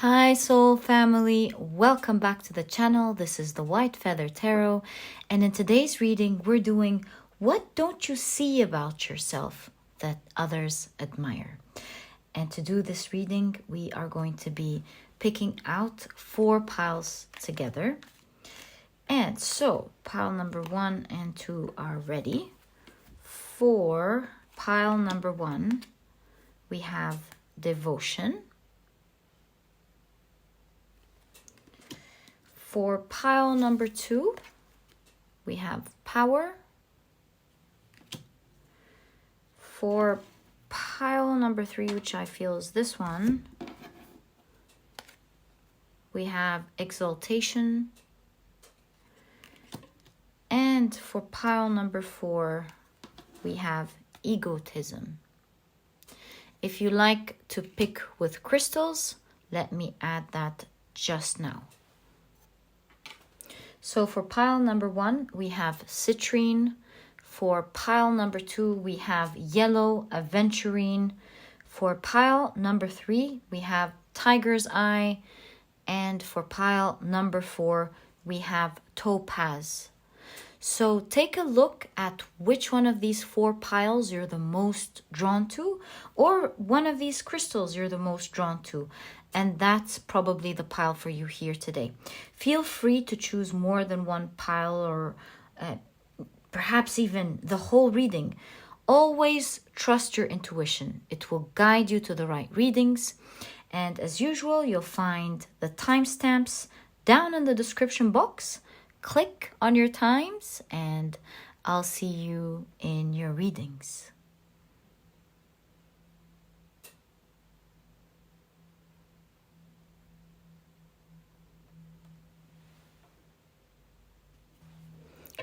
Hi soul family, welcome back to the channel. This is the White Feather Tarot, and in today's reading we're doing What Don't You See About Yourself That Others Admire. And to do this reading we are going to be picking out 4 piles together. And so pile number 1 and 2 are ready. For pile number 1 we have Devotion. For pile number 2, we have Power. For pile number 3, which I feel is this one, we have Exaltation. And for pile number 4, we have Egotism. If you like to pick with crystals, let me add that just now. So for pile number 1, we have Citrine. For pile number 2, we have Yellow Aventurine. For pile number 3, we have Tiger's Eye. And for pile number 4, we have Topaz. So take a look at which one of these 4 piles you're the most drawn to, or one of these crystals you're the most drawn to. And that's probably the pile for you here today. Feel free to choose more than one pile, or perhaps even the whole reading. Always trust your intuition. It will guide you to the right readings. And as usual, you'll find the timestamps down in the description box. Click on your times and I'll see you in your readings.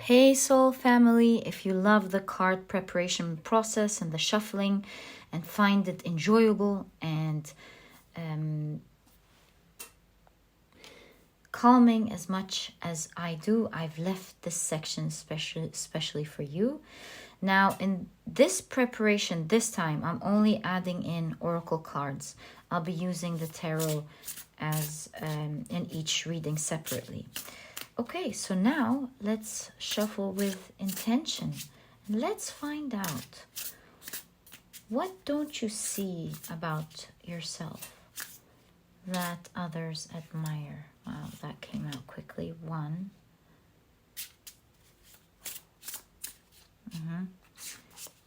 Hey soul family, if you love the card preparation process and the shuffling and find it enjoyable and calming as much as I do, I've left this section especially for you. Now in this preparation this time, I'm only adding in oracle cards. I'll be using the tarot as in each reading separately. Okay, so now let's shuffle with intention. Let's find out, what don't you see about yourself that others admire? Wow, that came out quickly. 1,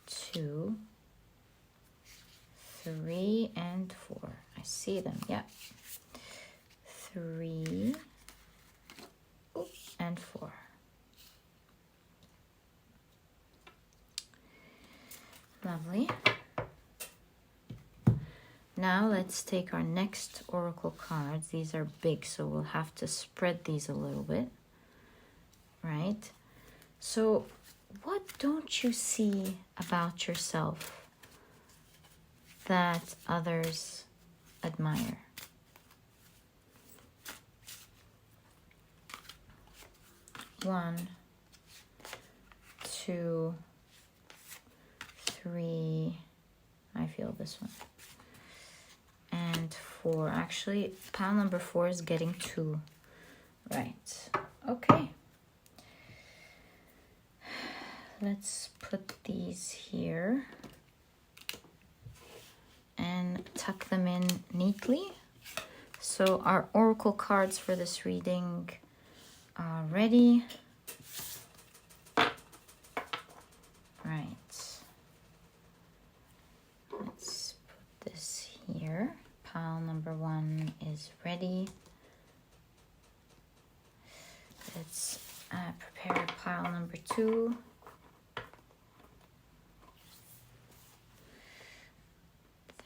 2, 3, and 4. I see them, yeah. 3 and 4. Lovely. Now let's take our next oracle cards. These are big, so we'll have to spread these a little bit, right? So what don't you see about yourself that others admire? One, 2, 3. I feel this one. And 4. Actually, pile number 4 is getting 2. Right. Okay. Let's put these here and tuck them in neatly. So our oracle cards for this reading are ready. Right. Let's put this here. Pile number 1 is ready. Let's prepare pile number 2.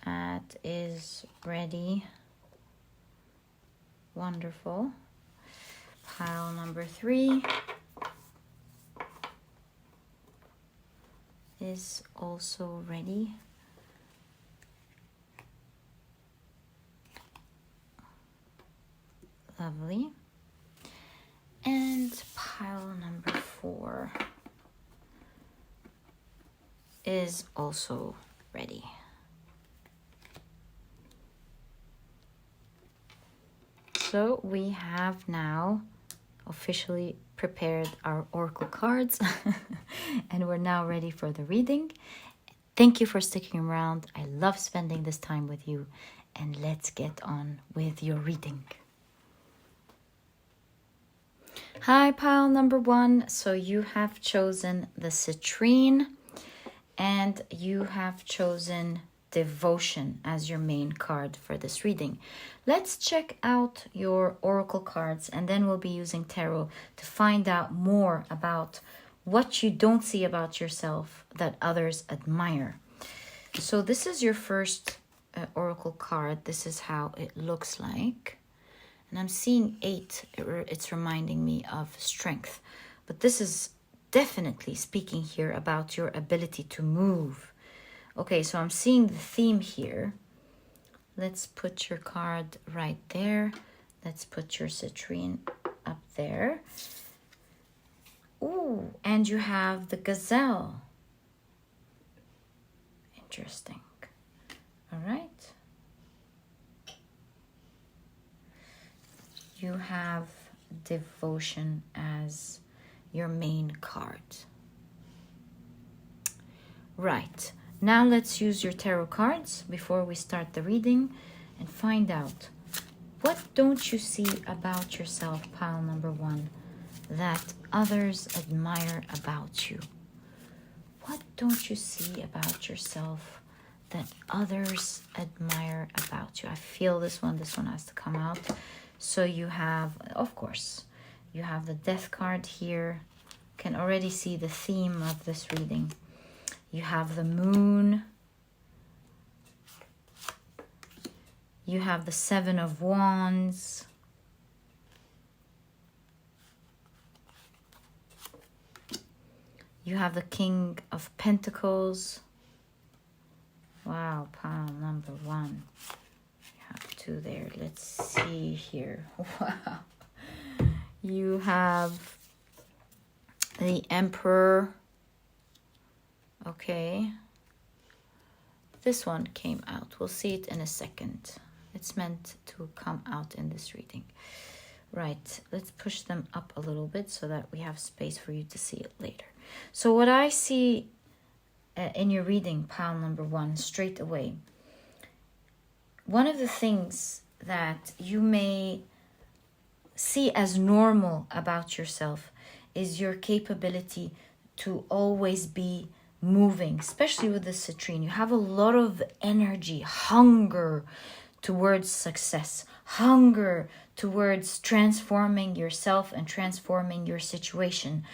That is ready. Wonderful. Pile number 3 is also ready. Lovely. And pile number 4 is also ready. So we have now officially prepared our oracle cards and we're now ready for the reading. Thank you for sticking around. I love spending this time with you, and let's get on with your reading. Hi, pile number 1. So you have chosen the Citrine and you have chosen Devotion as your main card for this reading. Let's check out your oracle cards and then we'll be using tarot to find out more about what you don't see about yourself that others admire. So this is your first oracle card. This is how it looks like. And I'm seeing 8. It's reminding me of strength. But this is definitely speaking here about your ability to move. Okay, so I'm seeing the theme here. Let's put your card right there. Let's put your Citrine up there. Ooh, and you have the gazelle. Interesting. All right. You have Devotion as your main card. Right. Now let's use your tarot cards before we start the reading and find out what don't you see about yourself, pile number 1, that others admire about you. What don't you see about yourself that others admire about you? I feel this one has to come out. So you have, of course, you have the Death card here. Can already see the theme of this reading. You have the Moon. You have the 7 of Wands. You have the King of Pentacles. Wow, pile number 1. You have 2 there. Let's see here. Wow. You have the Emperor. Okay. This one came out. We'll see it in a second. It's meant to come out in this reading. Right. Let's push them up a little bit so that we have space for you to see it later. So what I see in your reading, pile number 1, straight away, one of the things that you may see as normal about yourself is your capability to always be moving, especially with the Citrine. You have a lot of energy, hunger towards success, hunger towards transforming yourself and transforming your situation.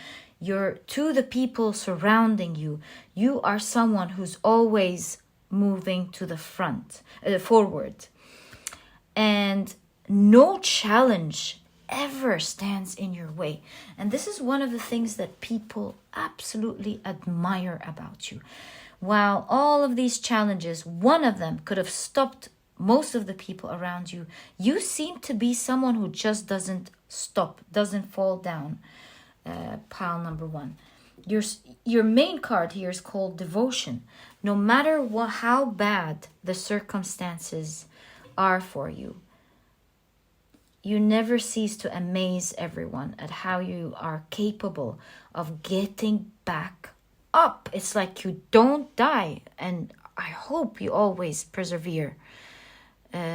To the people surrounding you, you are someone who's always moving to the forward. And no challenge ever stands in your way. And this is one of the things that people absolutely admire about you. While all of these challenges, one of them could have stopped most of the people around you, you seem to be someone who just doesn't stop, doesn't fall down. Pile number 1. Your main card here is called Devotion. No matter how bad the circumstances are for you, you never cease to amaze everyone at how you are capable of getting back up. It's like you don't die. And I hope you always persevere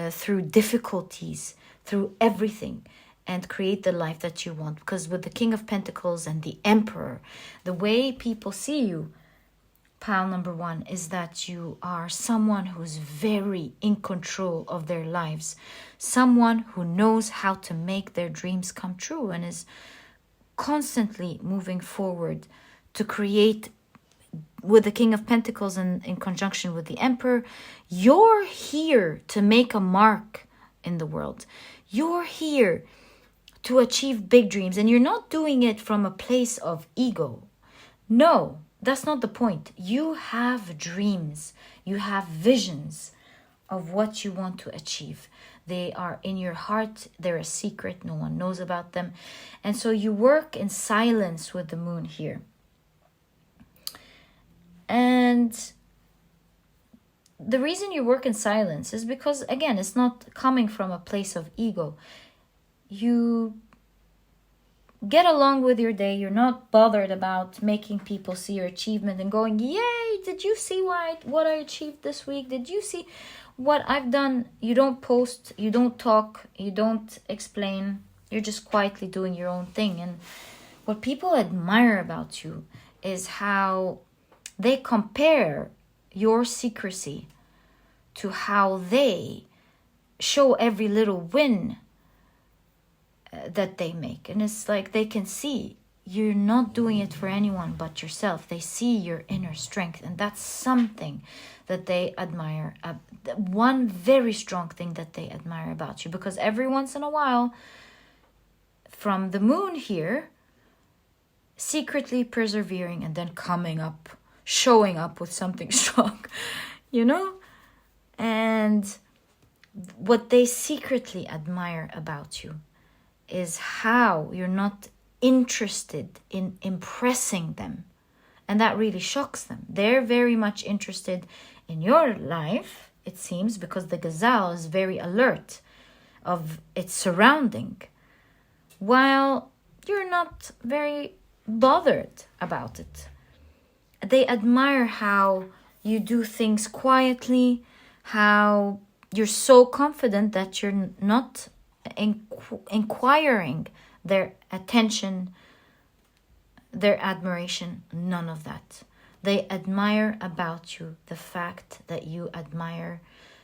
through difficulties, through everything, and create the life that you want. Because with the King of Pentacles and the Emperor, the way people see you, pile number 1, is that you are someone who's very in control of their lives. Someone who knows how to make their dreams come true and is constantly moving forward to create. With the King of Pentacles and in conjunction with the Emperor, you're here to make a mark in the world. You're here to achieve big dreams, and you're not doing it from a place of ego. No, that's not the point. You have dreams. You have visions of what you want to achieve. They are in your heart. They're a secret. No one knows about them. And so you work in silence with the Moon here. And the reason you work in silence is because, again, it's not coming from a place of ego. you get along with your day. You're not bothered about making people see your achievement and going, yay, did you see what I achieved this week? Did you see what I've done? You don't post, you don't talk, you don't explain. You're just quietly doing your own thing. And what people admire about you is how they compare your secrecy to how they show every little win that they make. And it's like they can see you're not doing it for anyone but yourself. They see your inner strength, and that's something that they admire. One very strong thing that they admire about you, because every once in a while, from the moon here, secretly persevering and then coming up, showing up with something strong, and what they secretly admire about you is how you're not interested in impressing them. And that really shocks them. They're very much interested in your life, it seems, because the gazelle is very alert of its surrounding, while you're not very bothered about it. They admire how you do things quietly, how you're so confident that you're not inquiring their attention, their admiration, none of that. They admire about you the fact that you admire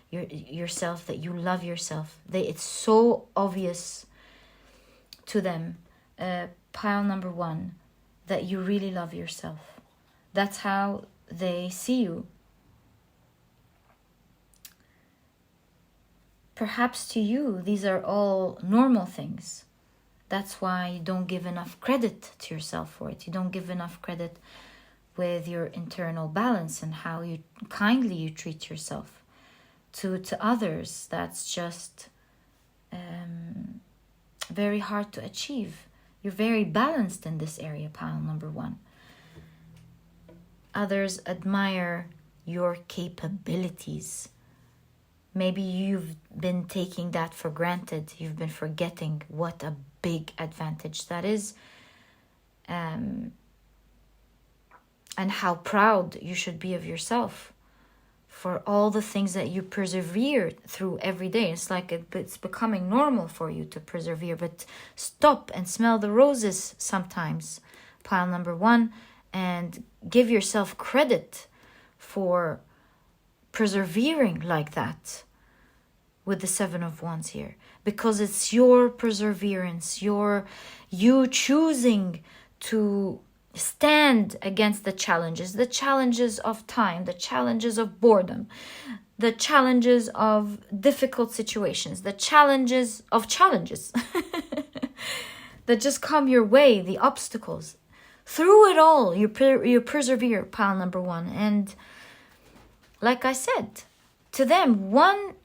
yourself, that you love yourself. It's so obvious to them, pile number 1, that you really love yourself. That's how they see you. Perhaps to you, these are all normal things. That's why you don't give enough credit to yourself for it. You don't give enough credit with your internal balance and how kindly you treat yourself. To others, that's just very hard to achieve. You're very balanced in this area, pile number 1. Others admire your capabilities. Maybe you've been taking that for granted. You've been forgetting what a big advantage that is. And how proud you should be of yourself for all the things that you persevere through every day. It's like it's becoming normal for you to persevere. But stop and smell the roses sometimes, pile number 1, and give yourself credit for persevering like that with the 7 of Wands here, because it's your perseverance, you choosing to stand against the challenges of time, the challenges of boredom, the challenges of difficult situations, the challenges of challenges that just come your way, the obstacles. Through it all, you persevere, pile number 1. And like I said, to them, one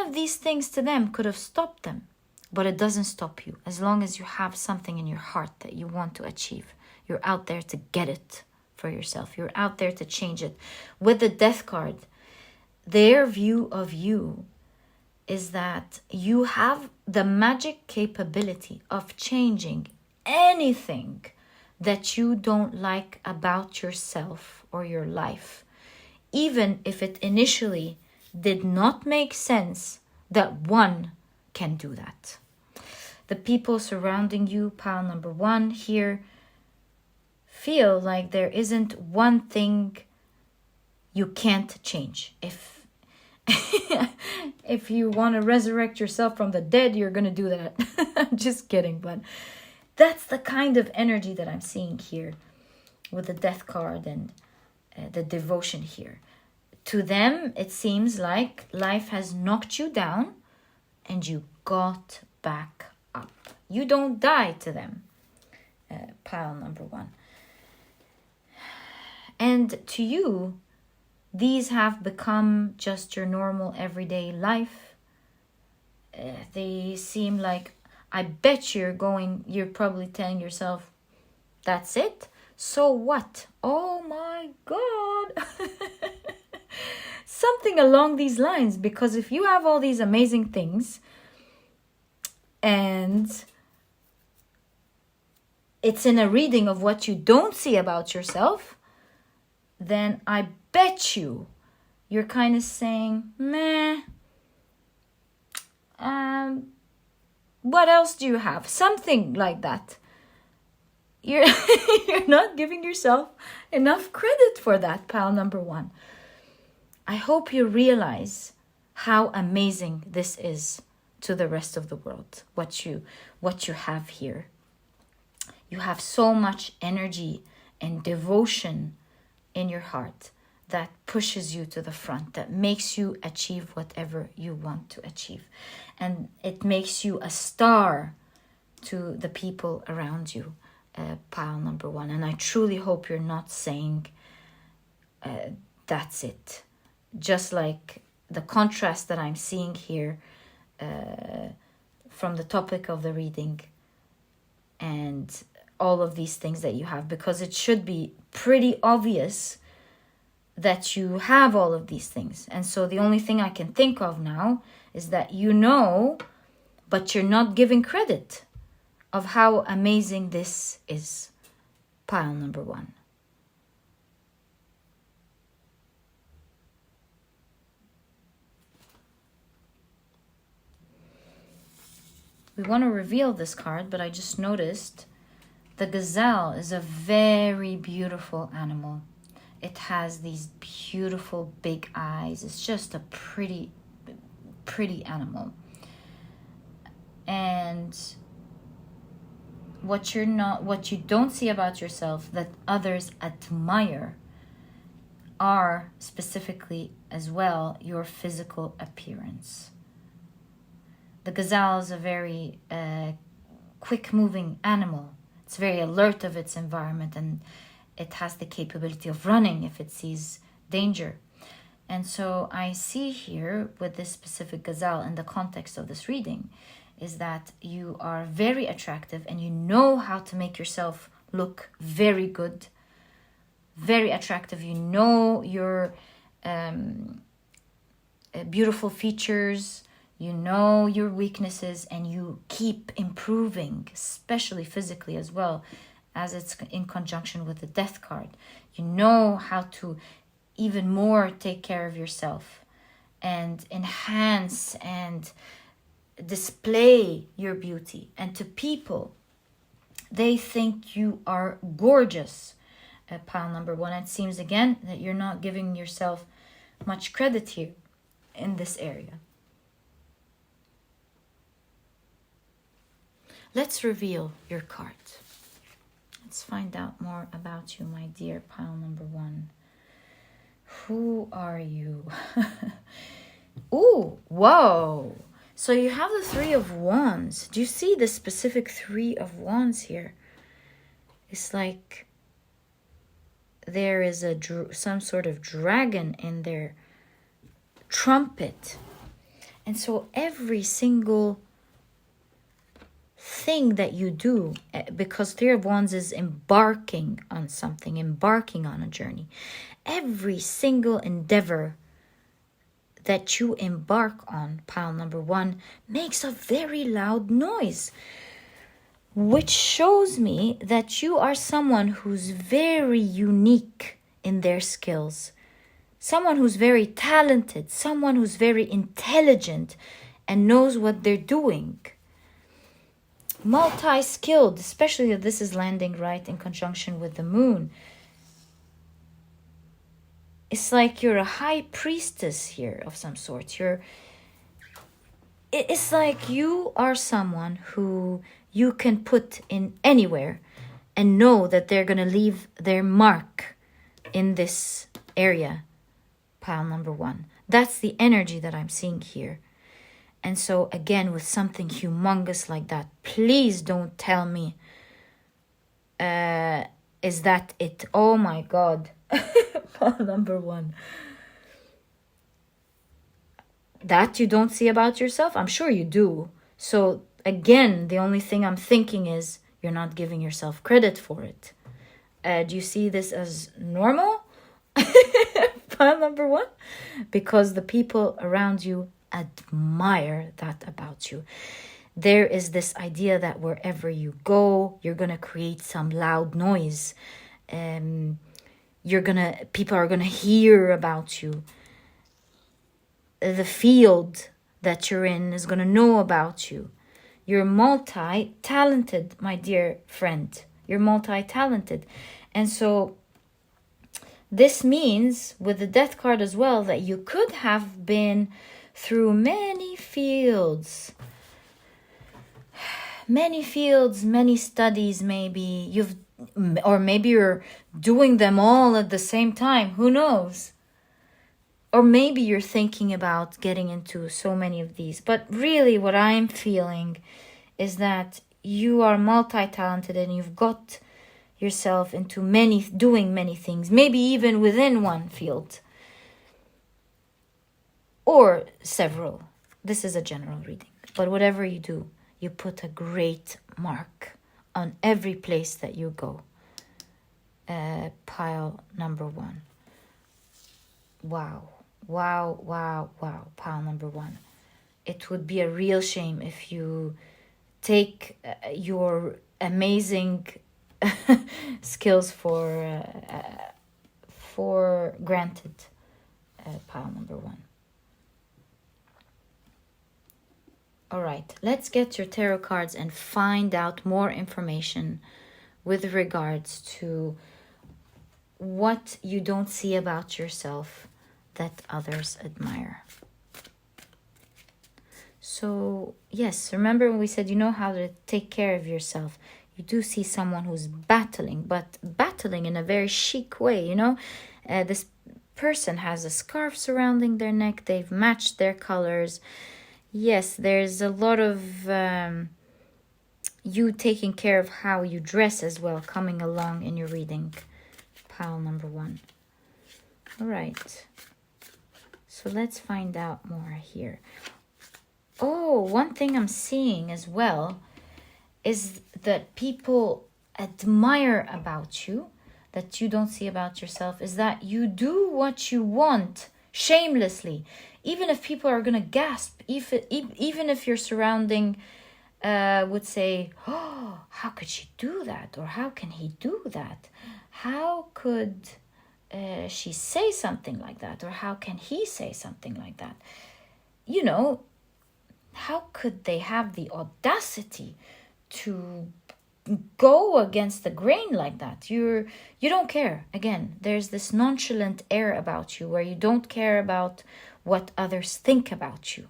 of these things to them could have stopped them, but it doesn't stop you. As long as you have something in your heart that you want to achieve, you're out there to get it for yourself. You're out there to change it. With the Death card, their view of you is that you have the magic capability of changing anything that you don't like about yourself or your life, even if it initially did not make sense that one can do that. The people surrounding you, pile number 1 here, feel like there isn't one thing you can't change. If you want to resurrect yourself from the dead, you're going to do that. I'm just kidding, but that's the kind of energy that I'm seeing here with the Death card and the devotion here. To them, it seems like life has knocked you down and you got back up. You don't die to them, pile number 1. And to you, these have become just your normal everyday life. They seem like, I bet you're probably telling yourself, that's it? So what? Oh my God. Something along these lines, because if you have all these amazing things, and it's in a reading of what you don't see about yourself, then I bet you're kind of saying, meh, what else do you have? Something like that. You're you're not giving yourself enough credit for that, pile number 1. I hope you realize how amazing this is to the rest of the world, what you have here. You have so much energy and devotion in your heart that pushes you to the front, that makes you achieve whatever you want to achieve. And it makes you a star to the people around you, pile number 1. And I truly hope you're not saying, that's it. Just like the contrast that I'm seeing here from the topic of the reading and all of these things that you have, because it should be pretty obvious that you have all of these things. And so the only thing I can think of now is that you know, but you're not giving credit of how amazing this is, pile number 1. We want to reveal this card, but I just noticed the gazelle is a very beautiful animal. It has these beautiful big eyes. It's just a pretty animal. And what you don't see about yourself that others admire are specifically as well your physical appearance. The gazelle is a very quick-moving animal. It's very alert of its environment, and it has the capability of running if it sees danger. And so I see here with this specific gazelle in the context of this reading is that you are very attractive and you know how to make yourself look very good, very attractive. You know your beautiful features, you know your weaknesses, and you keep improving, especially physically as well, as it's in conjunction with the death card. You know how to even more take care of yourself and enhance and display your beauty. And to people, they think you are gorgeous, pile number 1. It seems again that you're not giving yourself much credit here in this area. Let's reveal your card. Let's find out more about you, my dear pile number 1. Who are you? Ooh, whoa. So you have the 3 of Wands. Do you see the specific 3 of Wands here? It's like there is some sort of dragon in their trumpet. And so every single thing that you do, because 3 of Wands is embarking on something, embarking on a journey. Every single endeavor that you embark on, pile number 1, makes a very loud noise, which shows me that you are someone who's very unique in their skills, someone who's very talented, someone who's very intelligent and knows what they're doing. Multi-skilled, especially that this is landing right in conjunction with the moon. It's like you're a high priestess here of some sort. It's like you are someone who you can put in anywhere and know that they're going to leave their mark in this area, pile number 1. That's the energy that I'm seeing here. And so again, with something humongous like that, please don't tell me, is that it? Oh my God. Number 1. That you don't see about yourself? I'm sure you do. So again, the only thing I'm thinking is you're not giving yourself credit for it. Do you see this as normal? Pile number 1? Because the people around you admire that about you. there is this idea that wherever you go, you're going to create some loud noise. People are going to hear about you. The field that you're in is going to know about you. You're multi-talented, my dear friend. You're multi-talented. And so this means, with the Death card as well, that you could have been through many fields, many studies, maybe. Or maybe you're doing them all at the same time. Who knows? Or maybe you're thinking about getting into so many of these. But really what I'm feeling is that you are multi-talented and you've got yourself into doing many things, maybe even within one field. Or several. This is a general reading. But whatever you do, you put a great mark on every place that you go. Pile number 1. Wow. Pile number 1. It would be a real shame if you take your amazing skills for granted. Pile number 1. All right, let's get your tarot cards and find out more information with regards to what you don't see about yourself that others admire. So, yes, remember when we said you know how to take care of yourself. You do see someone who's battling, but battling in a very chic way, you know. This person has a scarf surrounding their neck. They've matched their colors. Yes, there's a lot of you taking care of how you dress as well coming along in your reading. Pile number 1. All right. So let's find out more here. Oh, one thing I'm seeing as well is that people admire about you, that you don't see about yourself, is that you do what you want shamelessly. Even if people are going to gasp, even if your surrounding would say, oh, how could she do that? Or how can he do that? How could she say something like that? Or how can he say something like that? You know, how could they have the audacity to go against the grain like that? You don't care. Again, there's this nonchalant air about you where you don't care about what others think about you.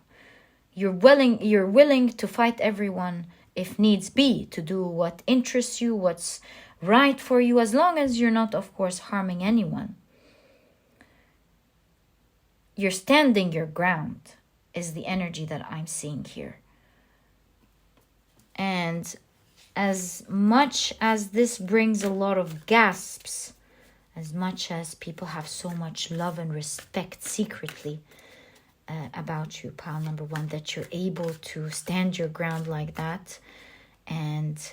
You're willing to fight everyone if needs be, to do what interests you, what's right for you, as long as you're not, of course, harming anyone. You're standing your ground is the energy that I'm seeing here. And as much as this brings a lot of gasps, as much as people have so much love and respect secretly about you, pile number 1, that you're able to stand your ground like that and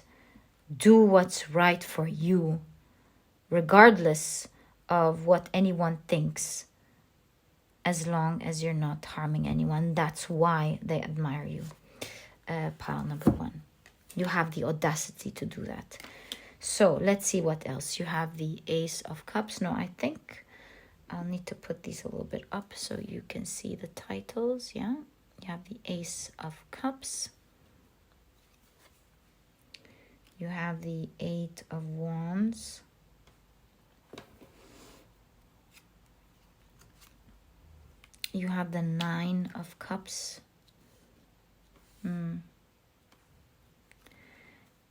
do what's right for you, regardless of what anyone thinks, as long as you're not harming anyone. That's why they admire you. Pile number 1. You have the audacity to do that. So let's see what else. You have the Ace of Cups. No, I think I'll need to put these a little bit up so you can see the titles. Yeah, you have the Ace of Cups. You have the 8 of Wands. You have the 9 of Cups.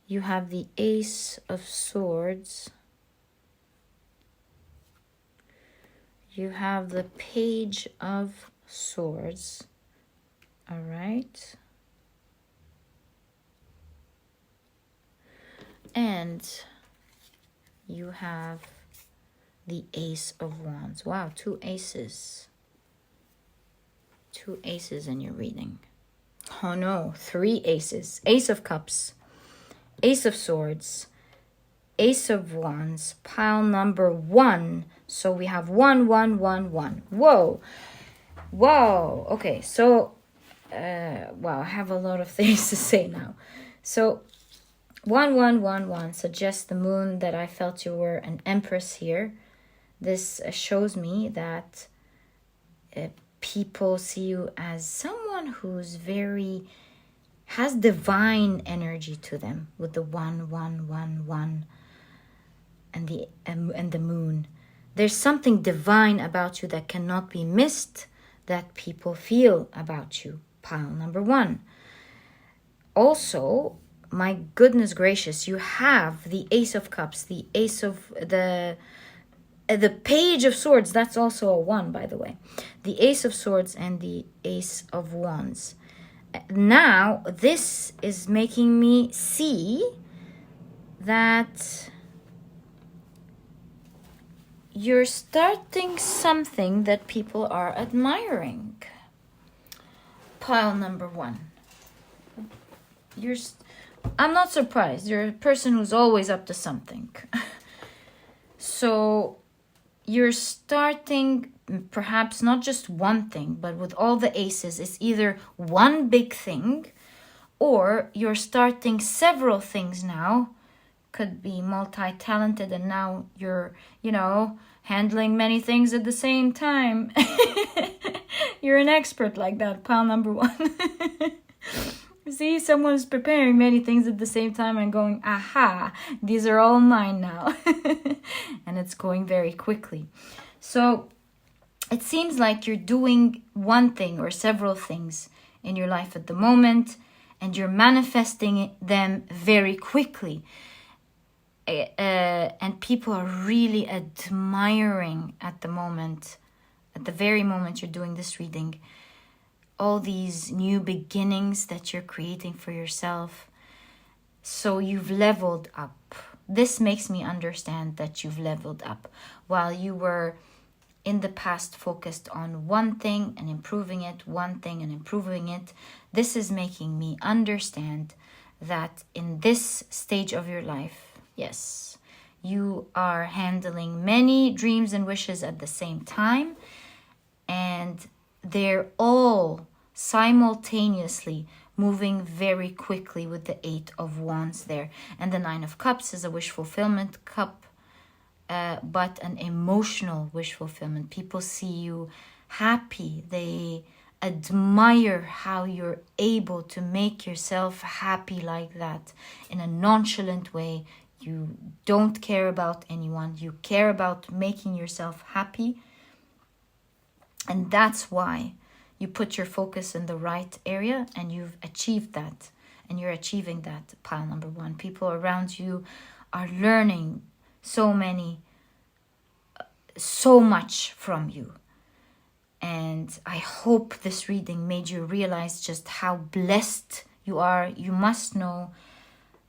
You have the Ace of Swords. You have the Page of Swords. All right. And you have the Ace of Wands. Wow, 2 aces. 2 aces in your reading. Oh no, 3 aces. Ace of Cups, Ace of Swords, Ace of Wands, pile number 1. So we have 1, 1, 1, 1. Whoa. Whoa. Okay, so wow, I have a lot of things to say now. So 1111 suggests the moon, that I felt you were an empress here. This shows me that people see you as someone who's has divine energy to them, with the 1111 and the moon. There's something divine about you that cannot be missed, that people feel about you. Pile number 1. Also, my goodness gracious, you have the Ace of Cups, the Ace of the Page of Swords. That's also a 1, by the way. The Ace of Swords and the Ace of Wands. Now, this is making me see that you're starting something that people are admiring. Pile number 1. I'm not surprised. You're a person who's always up to something. So you're starting perhaps not just one thing, but with all the aces, it's either one big thing, or you're starting several things now. Could be multi-talented, and now you're, handling many things at the same time. You're an expert like that. Pile number 1. See, someone's preparing many things at the same time and going, aha, these are all mine now. And it's going very quickly. So it seems like you're doing one thing or several things in your life at the moment, and you're manifesting them very quickly. And people are really admiring at the moment, at the very moment you're doing this reading, all these new beginnings that you're creating for yourself. So you've leveled up. This makes me understand that you've leveled up. While you were in the past focused on one thing and improving it, one thing and improving it, this is making me understand that in this stage of your life, yes, you are handling many dreams and wishes at the same time, and they're all simultaneously moving very quickly with the 8 of Wands there. And the 9 of Cups is a wish fulfillment cup, but an emotional wish fulfillment. People see you happy. They admire how you're able to make yourself happy like that in a nonchalant way. You don't care about anyone. You care about making yourself happy. And that's why you put your focus in the right area, and you've achieved that. And you're achieving that, pile number 1. People around you are learning so much from you. And I hope this reading made you realize just how blessed you are. You must know,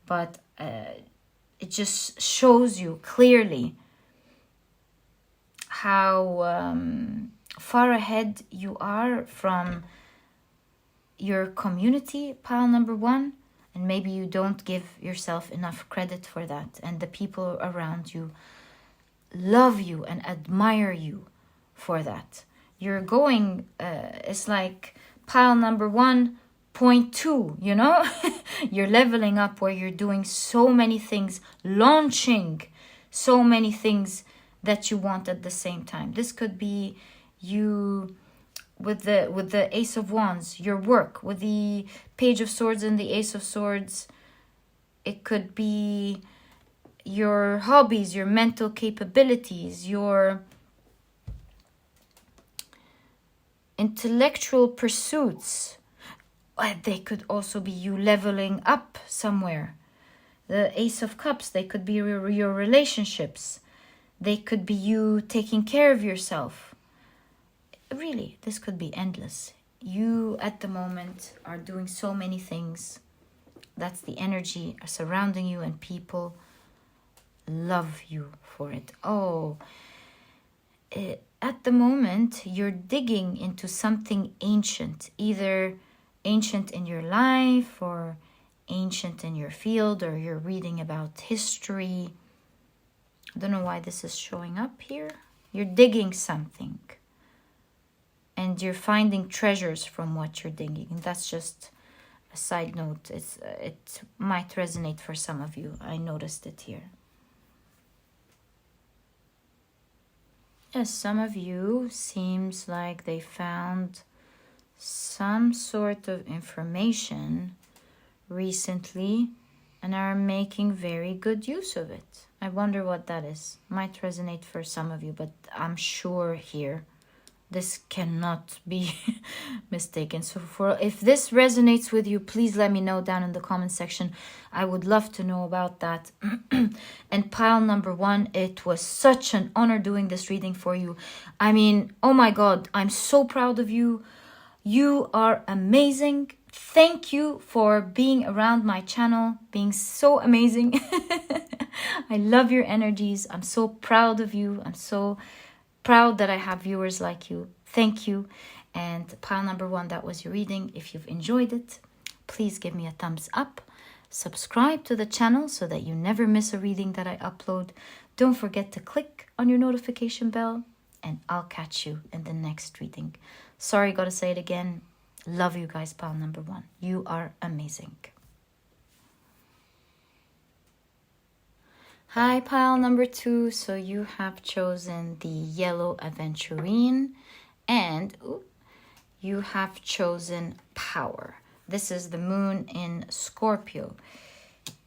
but it just shows you clearly how far ahead you are from your community, pile number 1. And maybe you don't give yourself enough credit for that. And the people around you love you and admire you for that. You're going, it's like pile number 1.2, You're leveling up, where you're doing so many things, launching so many things that you want at the same time. This could be you with the Ace of Wands, your work, with the Page of Swords and the Ace of Swords. It could be your hobbies, your mental capabilities, your intellectual pursuits. They could also be you leveling up somewhere. The Ace of Cups, they could be your relationships. They could be you taking care of yourself. Really, this could be endless. You at the moment are doing so many things. That's the energy surrounding you, and people love you for it. At the moment, you're digging into something ancient, either ancient in your life or ancient in your field, or you're reading about history. I don't know why this is showing up here. You're digging something. and you're finding treasures from what you're digging. And that's just a side note. It might resonate for some of you. I noticed it here. Yes, some of you seems like they found some sort of information recently and are making very good use of it. I wonder what that is. Might resonate for some of you, but I'm sure here this cannot be mistaken. So if this resonates with you, please let me know down in the comment section. I would love to know about that. And pile number 1, it was such an honor doing this reading for you. I mean, oh my God, I'm so proud of you. You are amazing. Thank you for being around my channel, being so amazing. I love your energies. I'm so proud of you. I'm so proud that I have viewers like you. Thank you. And pile number 1, that was your reading. If you've enjoyed it, please give me a thumbs up. Subscribe to the channel so that you never miss a reading that I upload. Don't forget to click on your notification bell, and I'll catch you in the next reading. Sorry, gotta say it again. Love you guys, pile number 1. You are amazing. Hi, pile number 2. So you have chosen the yellow Aventurine, and you have chosen power. This is the moon in Scorpio.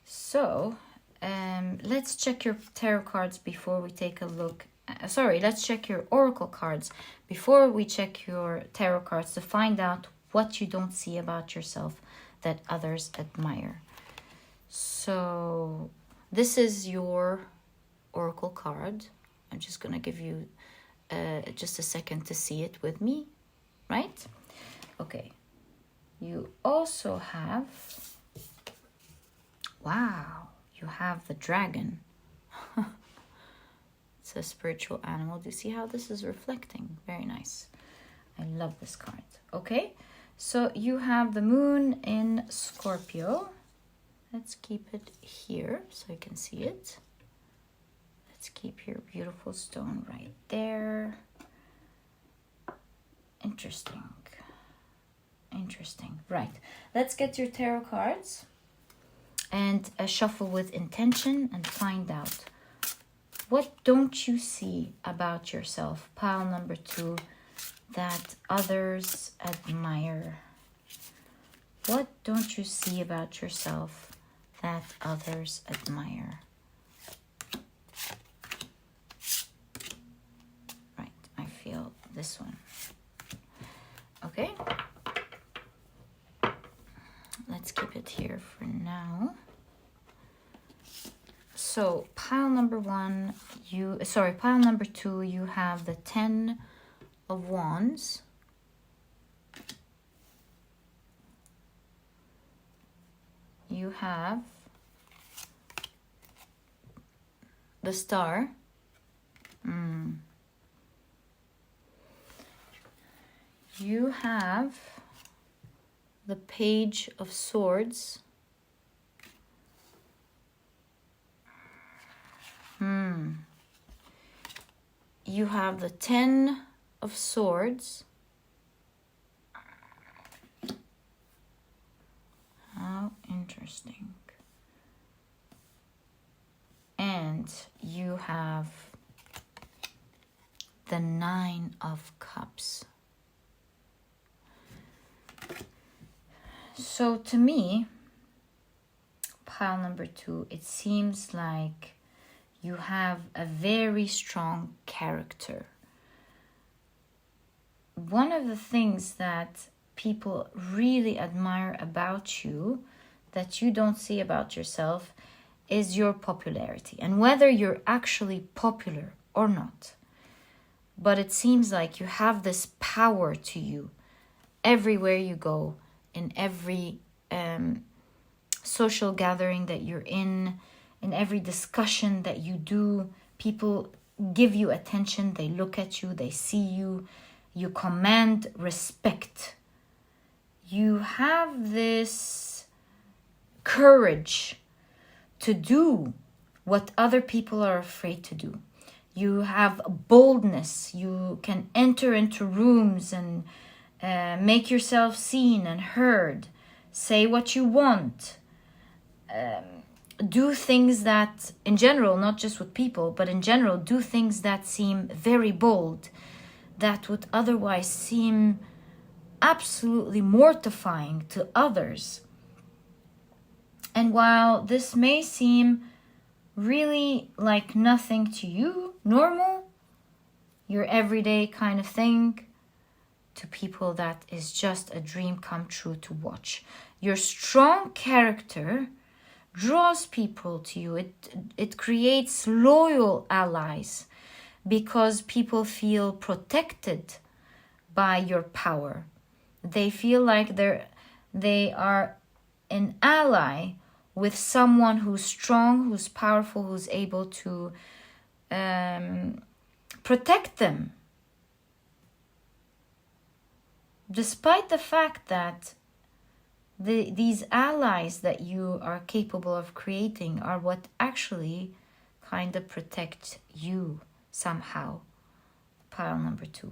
So let's check your tarot cards before we take a look. Let's check your oracle cards before we check your tarot cards to find out what you don't see about yourself that others admire. So this is your oracle card. I'm just going to give you just a second to see it with me, right? Okay. You also have, wow, you have the dragon. It's a spiritual animal. Do you see how this is reflecting? Very nice. I love this card. Okay, so you have the moon in Scorpio. Let's keep it here so you can see it. Let's keep your beautiful stone right there. Interesting. Interesting. Right. Let's get your tarot cards and shuffle with intention and find out, what don't you see about yourself, pile number 2, that others admire? What don't you see about yourself that others admire? Right, I feel this one. Okay. Let's keep it here for now. So pile number 1, pile number 2, you have the 10 of Wands. You have the Star. You have the Page of Swords. You have the 10 of Swords. How interesting. And you have the 9 of Cups. So to me, pile number 2, it seems like you have a very strong character. One of the things that people really admire about you that you don't see about yourself is your popularity, and whether you're actually popular or not. But it seems like you have this power to you everywhere you go, in every social gathering that you're in every discussion that you do. People give you attention, they look at you, they see you, you command respect. You have this courage to do what other people are afraid to do. You have boldness. You can enter into rooms and make yourself seen and heard. Say what you want. Do things that, in general, not just with people, but in general, do things that seem very bold, that would otherwise seem absolutely mortifying to others. And while this may seem really like nothing to you, normal, your everyday kind of thing, to people that is just a dream come true to watch. Your strong character draws people to you. It creates loyal allies because people feel protected by your power. They feel like they are an ally with someone who's strong, who's powerful, who's able to protect them. Despite the fact that these allies that you are capable of creating are what actually kind of protect you somehow. Pile number 2.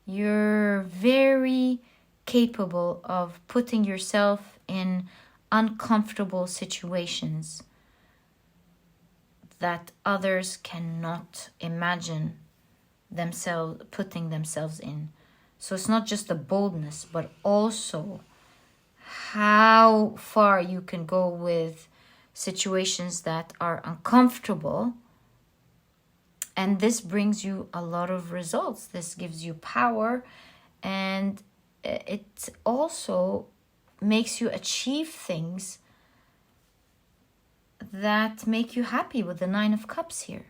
You're very capable of putting yourself in uncomfortable situations that others cannot imagine themselves putting themselves in. So it's not just the boldness, but also how far you can go with situations that are uncomfortable. And this brings you a lot of results. This gives you power, and it also makes you achieve things that make you happy with the 9 of Cups here.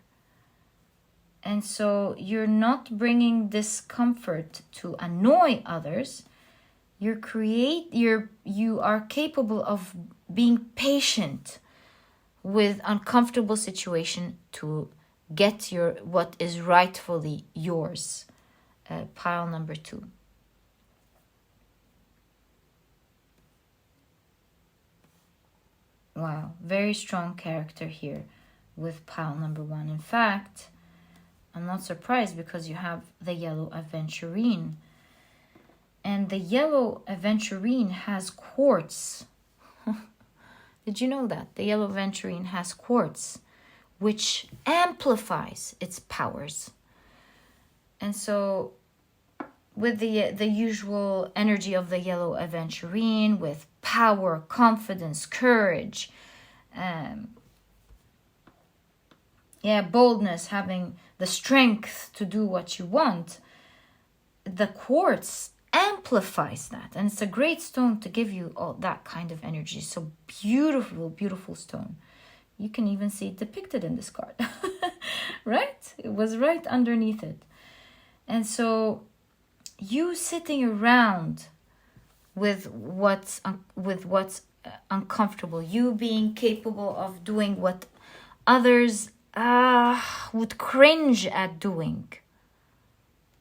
And so you're not bringing discomfort to annoy others. You are capable of being patient with uncomfortable situation to get what is rightfully yours. Pile number 2. Wow, very strong character here with pile number 1. In fact, I'm not surprised because you have the yellow Aventurine. And the yellow Aventurine has quartz. Did you know that? The yellow Aventurine has quartz, which amplifies its powers. And so with the usual energy of the yellow Aventurine, with power, confidence, courage, boldness, having the strength to do what you want, the quartz amplifies that. And it's a great stone to give you all that kind of energy. So beautiful, beautiful stone. You can even see it depicted in this card, right? It was right underneath it. And so you sitting around with what's uncomfortable, you being capable of doing what others would cringe at doing.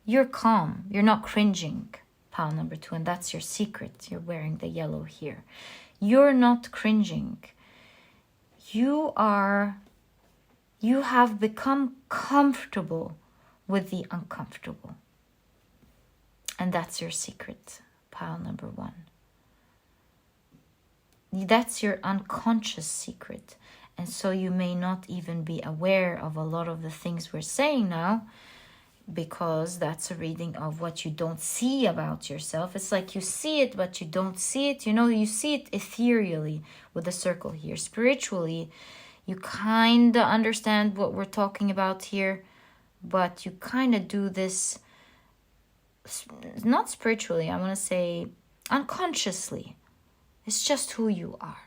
You're calm. You're not cringing. Pile number 2, and that's your secret. You're wearing the yellow here. You're not cringing. You have become comfortable with the uncomfortable. And that's your secret, pile number 1. That's your unconscious secret. And so you may not even be aware of a lot of the things we're saying now, because that's a reading of what you don't see about yourself. It's like you see it, but you don't see it. You know, you see it ethereally with the circle here. Spiritually, you kind of understand what we're talking about here, but you kind of do this, not spiritually, I want to say unconsciously. It's just who you are.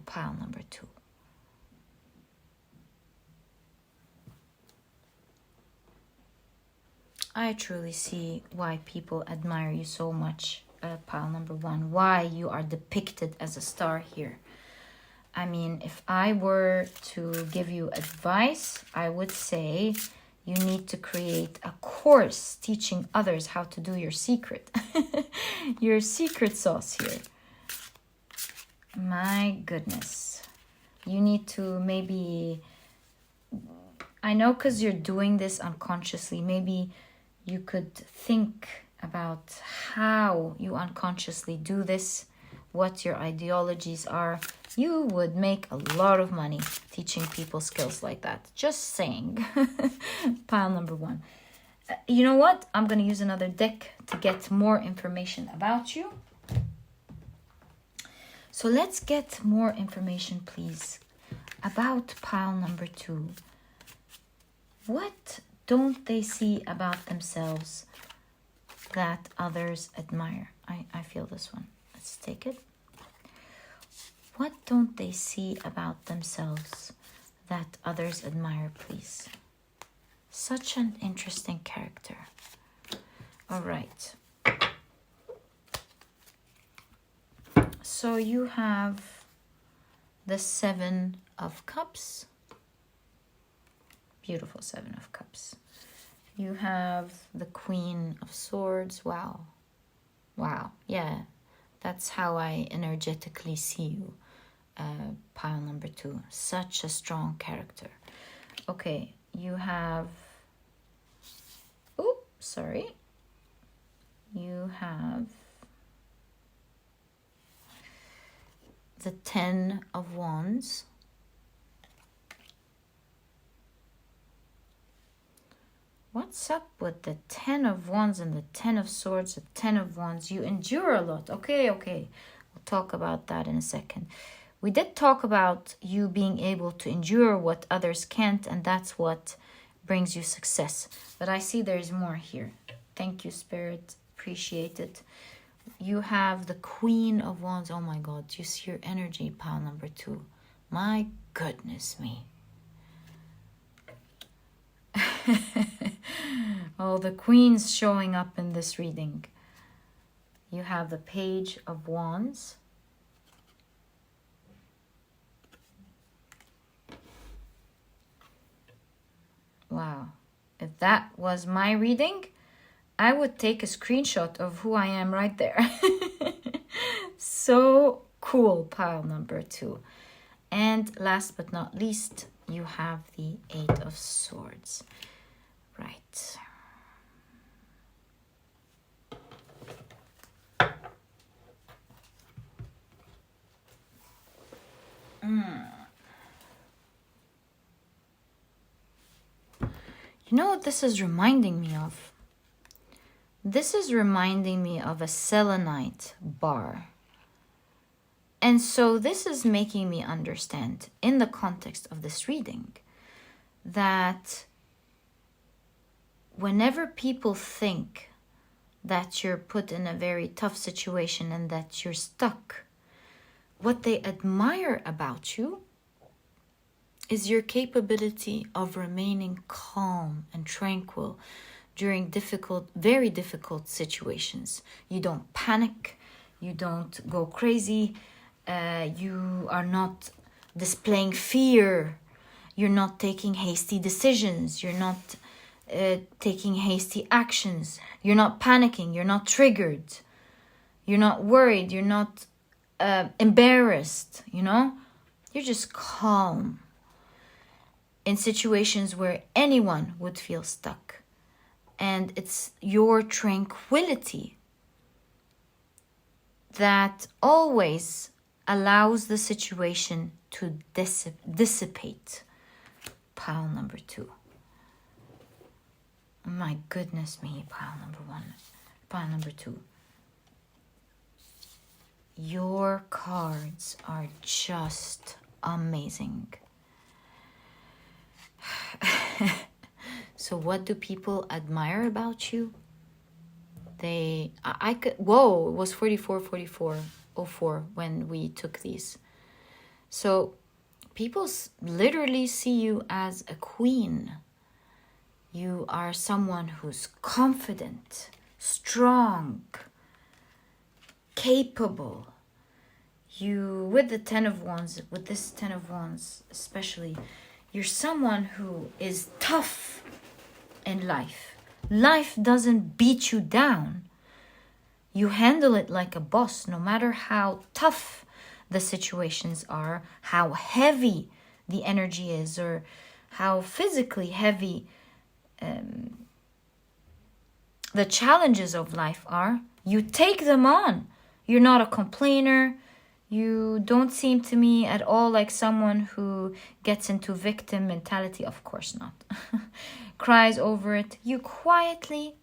Pile number 2. I truly see why people admire you so much, pile number 1. Why you are depicted as a star here. I mean, if I were to give you advice, I would say you need to create a course teaching others how to do your secret. Your secret sauce here. My goodness. You need to maybe... I know because you're doing this unconsciously. Maybe you could think about how you unconsciously do this, what your ideologies are. You would make a lot of money teaching people skills like that. Just saying. Pile number 1. You know what? I'm going to use another deck to get more information about you. So let's get more information, please, about pile number 2. What don't they see about themselves that others admire? I feel this one. Let's take it. What don't they see about themselves that others admire, please? Such an interesting character. All right. So you have the 7 of Cups. Beautiful 7 of Cups. You have the Queen of Swords. Wow. Wow. Yeah. That's how I energetically see you. Pile number 2. Such a strong character. Okay. You have... Oh, sorry. You have the 10 of Wands. What's up with the 10 of Wands and the 10 of Swords, the 10 of Wands? You endure a lot. Okay. We'll talk about that in a second. We did talk about you being able to endure what others can't, and that's what brings you success. But I see there's more here. Thank you, Spirit. Appreciate it. You have the Queen of Wands. Oh my God. You see your energy, pile number 2. My goodness me. Oh, the Queen's showing up in this reading. You have the Page of Wands. Wow. If that was my reading, I would take a screenshot of who I am right there. So cool, pile number 2. And last but not least, you have the 8 of Swords. Right. You know what this is reminding me of? This is reminding me of a selenite bar. And so this is making me understand, in the context of this reading, that whenever people think that you're put in a very tough situation and that you're stuck, what they admire about you is your capability of remaining calm and tranquil during very difficult situations. You don't panic, you don't go crazy, you are not displaying fear, you're not taking hasty decisions, you're not taking hasty actions, you're not panicking, you're not triggered, you're not worried, you're not embarrassed, you're just calm in situations where anyone would feel stuck. And it's your tranquility that always allows the situation to dissipate. Pile number 2. My goodness me, pile number 1. Pile number 2. Your cards are just amazing. So what do people admire about you? I could, whoa, it was 44 when we took these. So people literally see you as a queen. You are someone who's confident, strong, capable. You, with the 10 of Wands, with this 10 of Wands especially, you're someone who is tough in life. Life doesn't beat you down. You handle it like a boss, no matter how tough the situations are, how heavy the energy is, or how physically heavy the challenges of life are, you take them on. You're not a complainer. You don't seem to me at all like someone who gets into victim mentality. Of course not. Cries over it. You quietly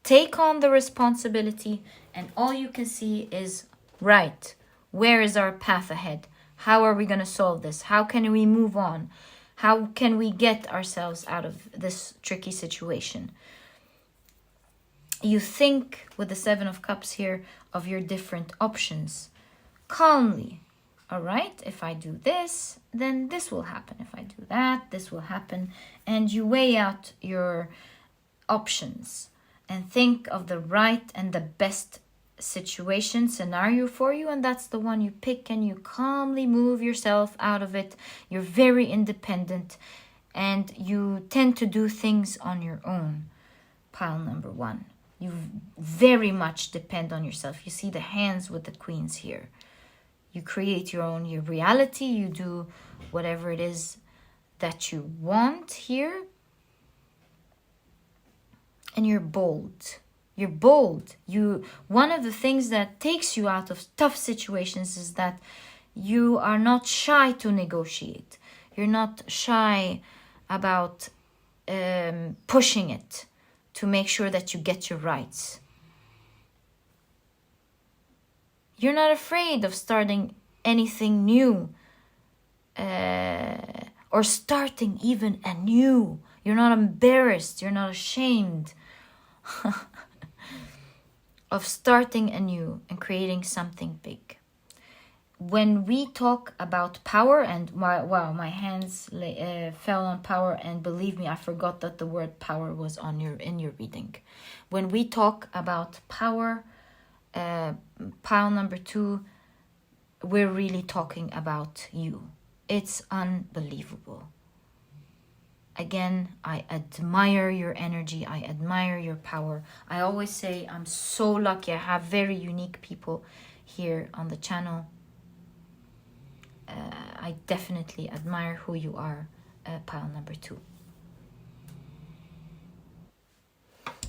take on the responsibility, and all you can see is, right, where is our path ahead? How are we going to solve this? How can we move on? How can we get ourselves out of this tricky situation? You think with the Seven of Cups here of your different options calmly. All right, if I do this, then this will happen. If I do that, this will happen. And you weigh out your options and think of the right and the best situation, scenario for you. And that's the one you pick, and you calmly move yourself out of it. You're very independent, and you tend to do things on your own. Pile number 1. You very much depend on yourself. You see the hands with the queens here. You create your reality. You do whatever it is that you want here. And you're bold. You're bold. One of the things that takes you out of tough situations is that you are not shy to negotiate. You're not shy about pushing it to make sure that you get your rights. You're not afraid of starting anything new, or starting even anew. You're not embarrassed. You're not ashamed of starting anew and creating something big. When we talk about power, and wow, my hands fell on power, and believe me, I forgot that the word power was in your reading. When we talk about power, pile number 2, we're really talking about you. It's unbelievable. Again, I admire your energy. I admire your power. I always say I'm so lucky. I have very unique people here on the channel. I definitely admire who you are, pile number 2.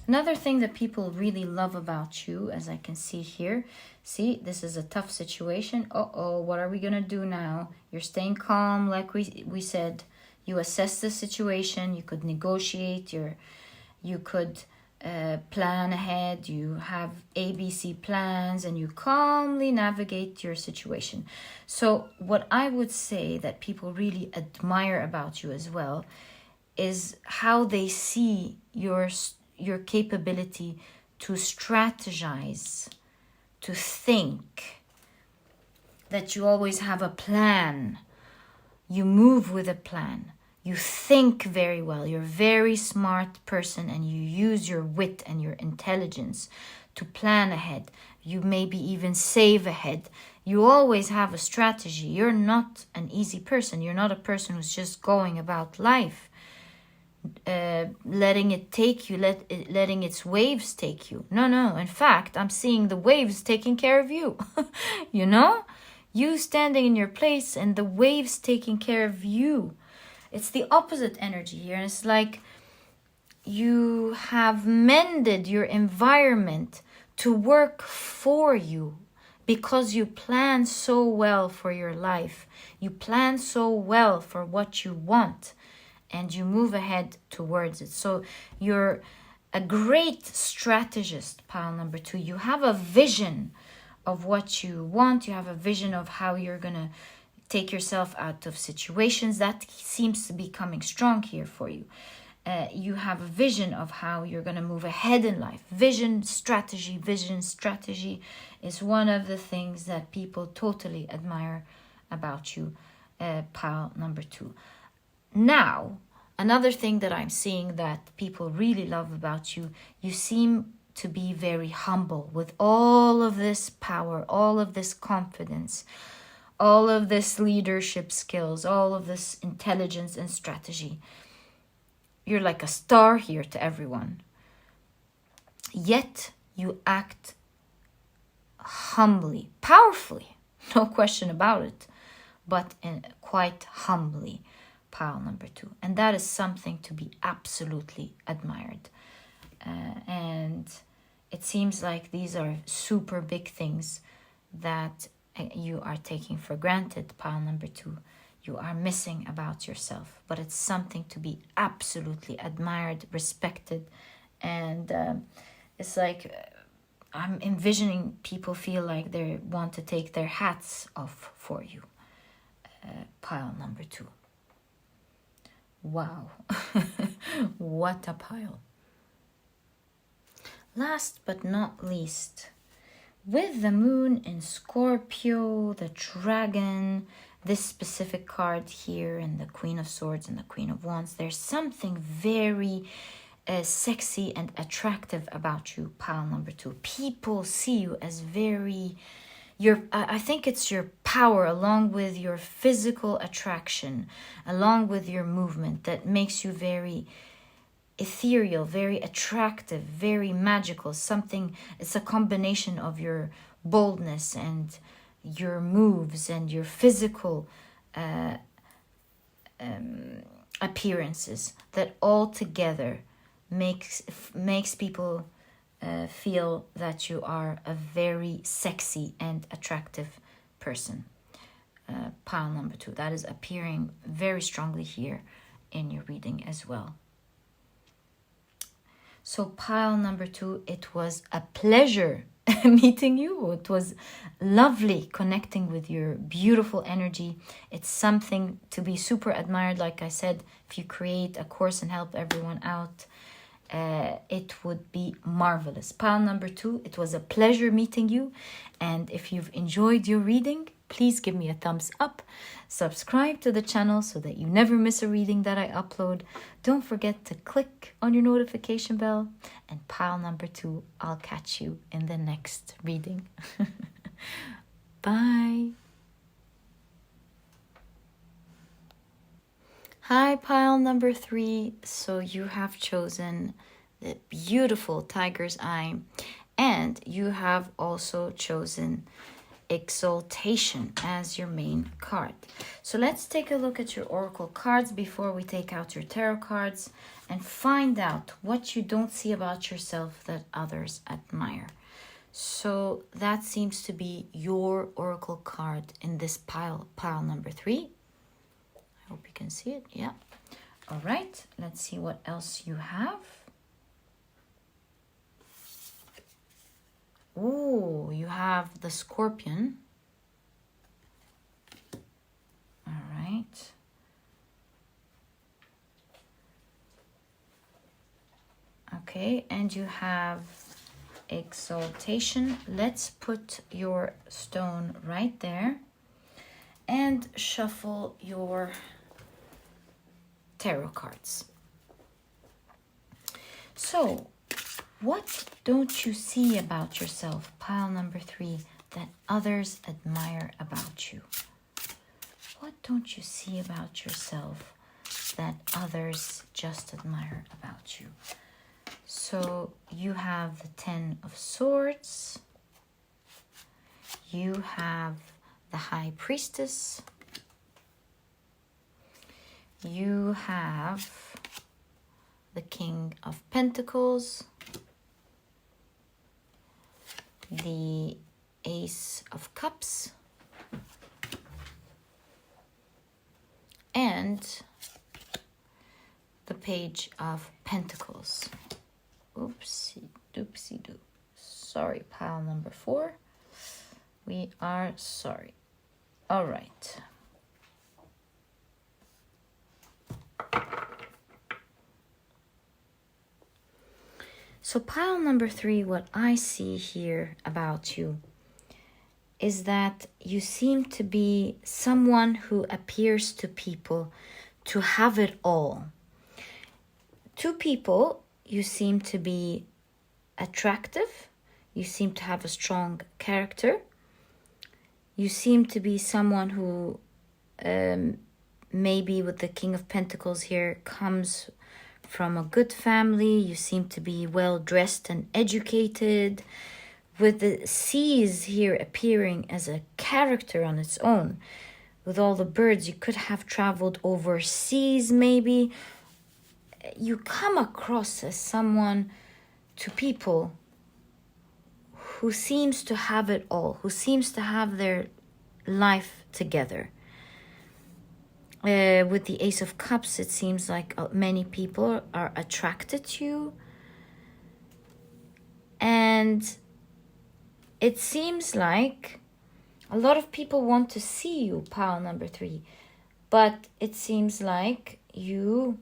Another thing that people really love about you, as I can see here, see, this is a tough situation. What are we going to do now? You're staying calm, like we said. You assess the situation. You could negotiate. You could plan ahead. You have ABC plans, and you calmly navigate your situation. So what I would say that people really admire about you as well is how they see your capability to strategize, to think, that you always have a plan. You move with a plan. You think very well. You're a very smart person, and you use your wit and your intelligence to plan ahead. You maybe even save ahead. You always have a strategy. You're not an easy person. You're not a person who's just going about life, letting it take you, letting its waves take you. No. In fact, I'm seeing the waves taking care of you. You know? You standing in your place and the waves taking care of you. It's the opposite energy here. And it's like you have mended your environment to work for you because you plan so well for your life. You plan so well for what you want, and you move ahead towards it. So you're a great strategist, pile number 2. You have a vision of what you want. You have a vision of how you're going to take yourself out of situations. That seems to be coming strong here for you. You have a vision of how you're going to move ahead in life. Vision, strategy is one of the things that people totally admire about you, pile number 2. Now, another thing that I'm seeing that people really love about you, you seem to be very humble with all of this power, all of this confidence, all of this leadership skills, all of this intelligence and strategy. You're like a star here to everyone. Yet you act humbly, powerfully. no question about it, but quite humbly, pile number 2. And that is something to be absolutely admired. And it seems like these are super big things that you are taking for granted, pile number 2. You are missing about yourself, but it's something to be absolutely admired, respected, and it's like I'm envisioning people feel like they want to take their hats off for you. Pile number 2. Wow. What a pile. Last but not least, with the moon in Scorpio, the dragon, this specific card here, and the Queen of Swords and the Queen of Wands, there's something very sexy and attractive about you, pile number 2. People see you as very, I think it's your power along with your physical attraction, along with your movement, that makes you very ethereal, very attractive, very magical. Something, it's a combination of your boldness and your moves and your physical appearances that all together makes people feel that you are a very sexy and attractive person. Pile number 2, that is appearing very strongly here in your reading as well. So pile number 2, it was a pleasure meeting you. It was lovely connecting with your beautiful energy. It's something to be super admired. Like I said, if you create a course and help everyone out, it would be marvelous. Pile number 2, it was a pleasure meeting you. And if you've enjoyed your reading, please give me a thumbs up. Subscribe to the channel so that you never miss a reading that I upload. Don't forget to click on your notification bell. And pile number 2, I'll catch you in the next reading. Bye. Hi, pile number 3. So you have chosen the beautiful Tiger's Eye, and you have also chosen Exaltation as your main card. So let's take a look at your oracle cards before we take out your tarot cards and find out what you don't see about yourself that others admire. So that seems to be your oracle card in this pile number 3. I hope you can see it. Yeah. All right. Let's see what else you have. Oh, you have the Scorpion. All right. Okay, and you have Exaltation. Let's put your stone right there and shuffle your tarot cards. So, what don't you see about yourself, pile number 3, that others admire about you? What don't you see about yourself that others just admire about you? So you have the 10 of Swords. You have the High Priestess. You have the King of Pentacles. The Ace of Cups, and the Page of Pentacles. Oopsie doopsie doo. Sorry, pile number 4. We are sorry. All right. So pile number 3, what I see here about you is that you seem to be someone who appears to people to have it all. To people, you seem to be attractive. You seem to have a strong character. You seem to be someone who maybe with the King of Pentacles here comes from a good family. You seem to be well dressed and educated, with the seas here appearing as a character on its own, with all the birds, you could have traveled overseas maybe. You come across as someone to people who seems to have it all, who seems to have their life together. With the Ace of Cups, it seems like many people are attracted to you. And it seems like a lot of people want to see you, pile number 3. But it seems like you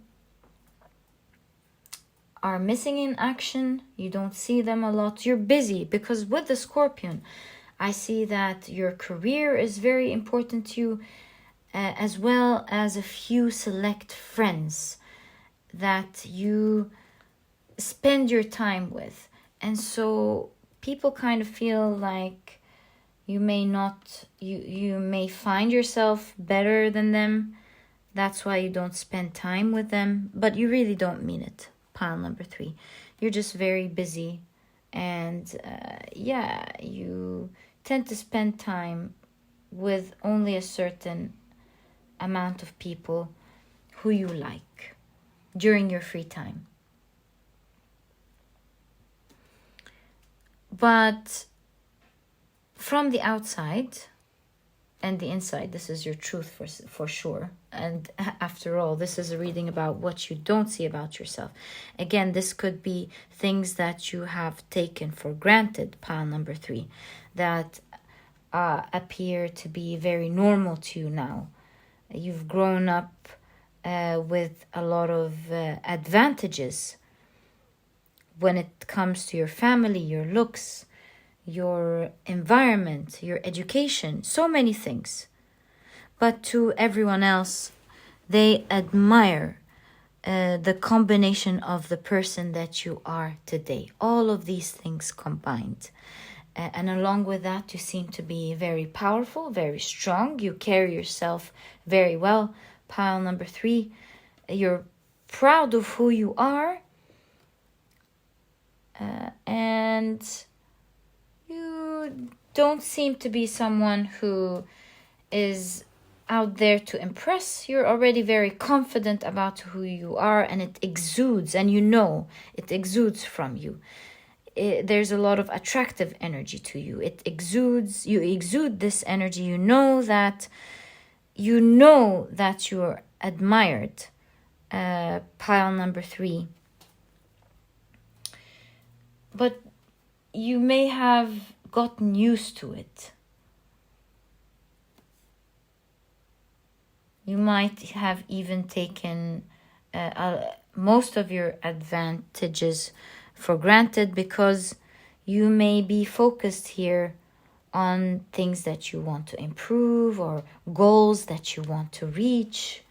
are missing in action. You don't see them a lot. You're busy because with the Scorpion, I see that your career is very important to you, as well as a few select friends that you spend your time with. And so people kind of feel like you may find yourself better than them. That's why you don't spend time with them, but you really don't mean it, pile number 3. You're just very busy, and you tend to spend time with only a certain amount of people who you like during your free time. But from the outside and the inside, this is your truth for sure. And after all, this is a reading about what you don't see about yourself. Again, this could be things that you have taken for granted, pile number 3, that appear to be very normal to you now. You've grown up with a lot of advantages when it comes to your family, your looks, your environment, your education, so many things. But to everyone else, they admire the combination of the person that you are today. All of these things combined. And along with that, you seem to be very powerful, very strong. You carry yourself very well. Pile number 3, you're proud of who you are. And you don't seem to be someone who is out there to impress. You're already very confident about who you are, and it exudes, and you know it exudes from you. There's a lot of attractive energy to you. It exudes, you exude this energy. You know that you're admired. Pile number 3. But you may have gotten used to it. You might have even taken most of your advantages for granted, because you may be focused here on things that you want to improve or goals that you want to reach.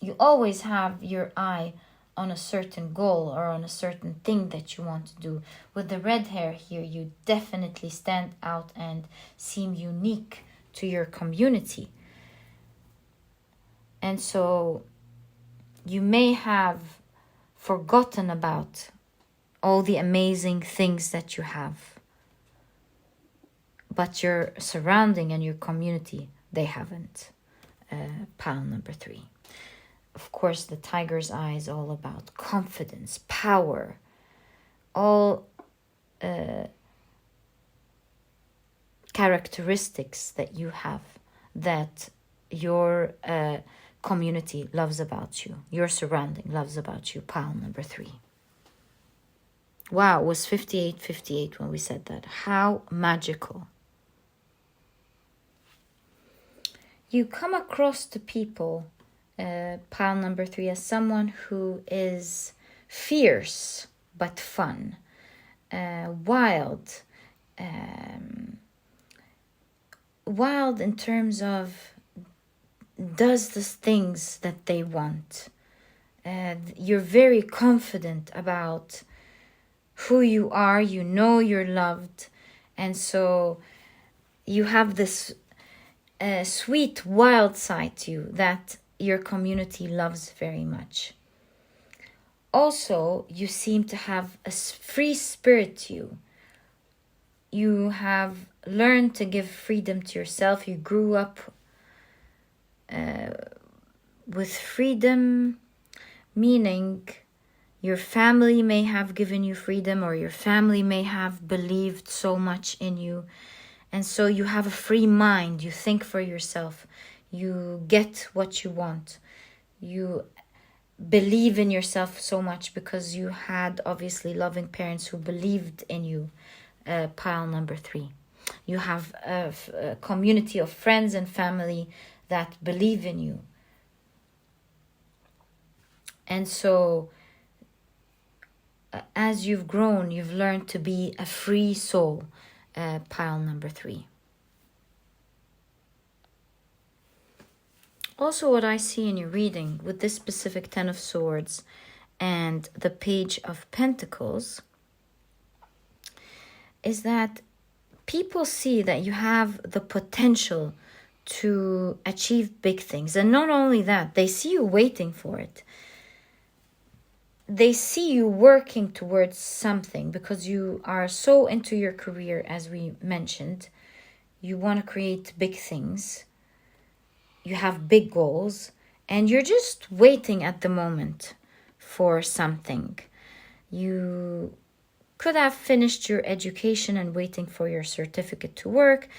You always have your eye on a certain goal or on a certain thing that you want to do. With the red hair here, you definitely stand out and seem unique to your community. And so you may have forgotten about all the amazing things that you have, but your surrounding and your community, they haven't. Pile number 3. Of course, the tiger's eye is all about confidence, power, all characteristics that you have, that your community loves about you, your surrounding loves about you, pile number 3. Wow, it was 58 when we said that. How magical. You come across to people, pile number 3, as someone who is fierce but fun, wild, wild in terms of does the things that they want. You're very confident about who you are. You know you're loved, and so you have this sweet wild side to you that your community loves very much. also, you seem to have a free spirit to you. You have learned to give freedom to yourself. You grew up with freedom, meaning your family may have given you freedom, or your family may have believed so much in you. And so you have a free mind. You think for yourself. You get what you want. You believe in yourself so much because you had obviously loving parents who believed in you. Pile number 3. You have a community of friends and family that believe in you. And so as you've grown, you've learned to be a free soul. Pile number 3. Also, what I see in your reading with this specific 10 of Swords and the Page of Pentacles is that people see that you have the potential to achieve big things. And not only that, they see you waiting for it. They see you working towards something because you are so into your career, as we mentioned. You want to create big things. You have big goals, and you're just waiting at the moment for something. You could have finished your education and waiting for your certificate to work,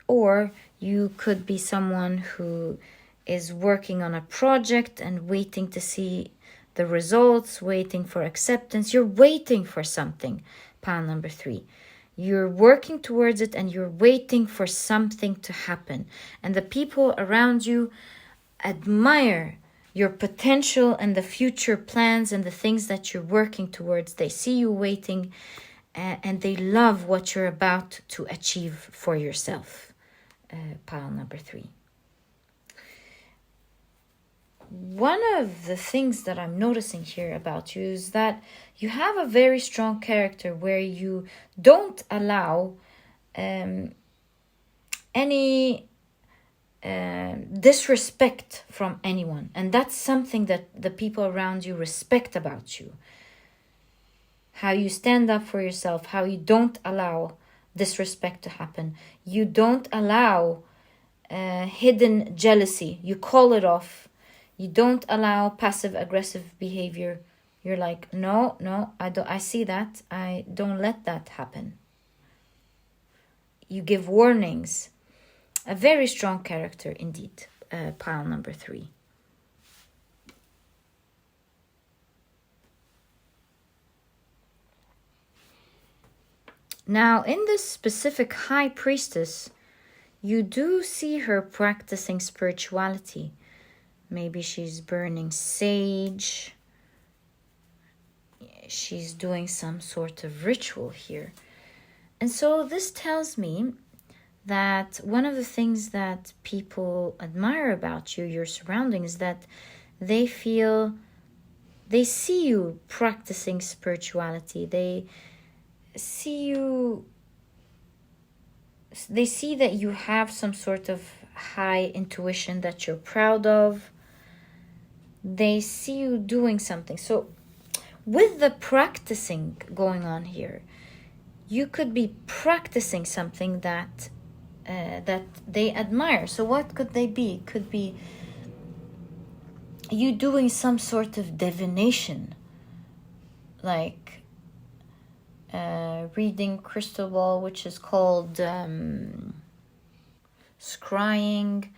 or you could be someone who is working on a project and waiting to see the results, waiting for acceptance. You're waiting for something, pile number 3. You're working towards it and you're waiting for something to happen. And the people around you admire your potential and the future plans and the things that you're working towards. They see you waiting and they love what you're about to achieve for yourself. Pile number 3. One of the things that I'm noticing here about you is that you have a very strong character where you don't allow any disrespect from anyone. And that's something that the people around you respect about you. How you stand up for yourself, how you don't allow disrespect to happen. You don't allow hidden jealousy. You call it off. You don't allow passive-aggressive behavior. You're like, no, I see that. I don't let that happen. You give warnings. A very strong character indeed, pile number 3. Now, in this specific High Priestess, you do see her practicing spirituality. Maybe she's burning sage. She's doing some sort of ritual here. And so this tells me that one of the things that people admire about you, your surroundings, that they see you practicing spirituality. They see that you have some sort of high intuition that you're proud of. They see you doing something. So with the practicing going on here, you could be practicing something that they admire. So what could they be? It could be you doing some sort of divination, like reading crystal ball, which is called scrying.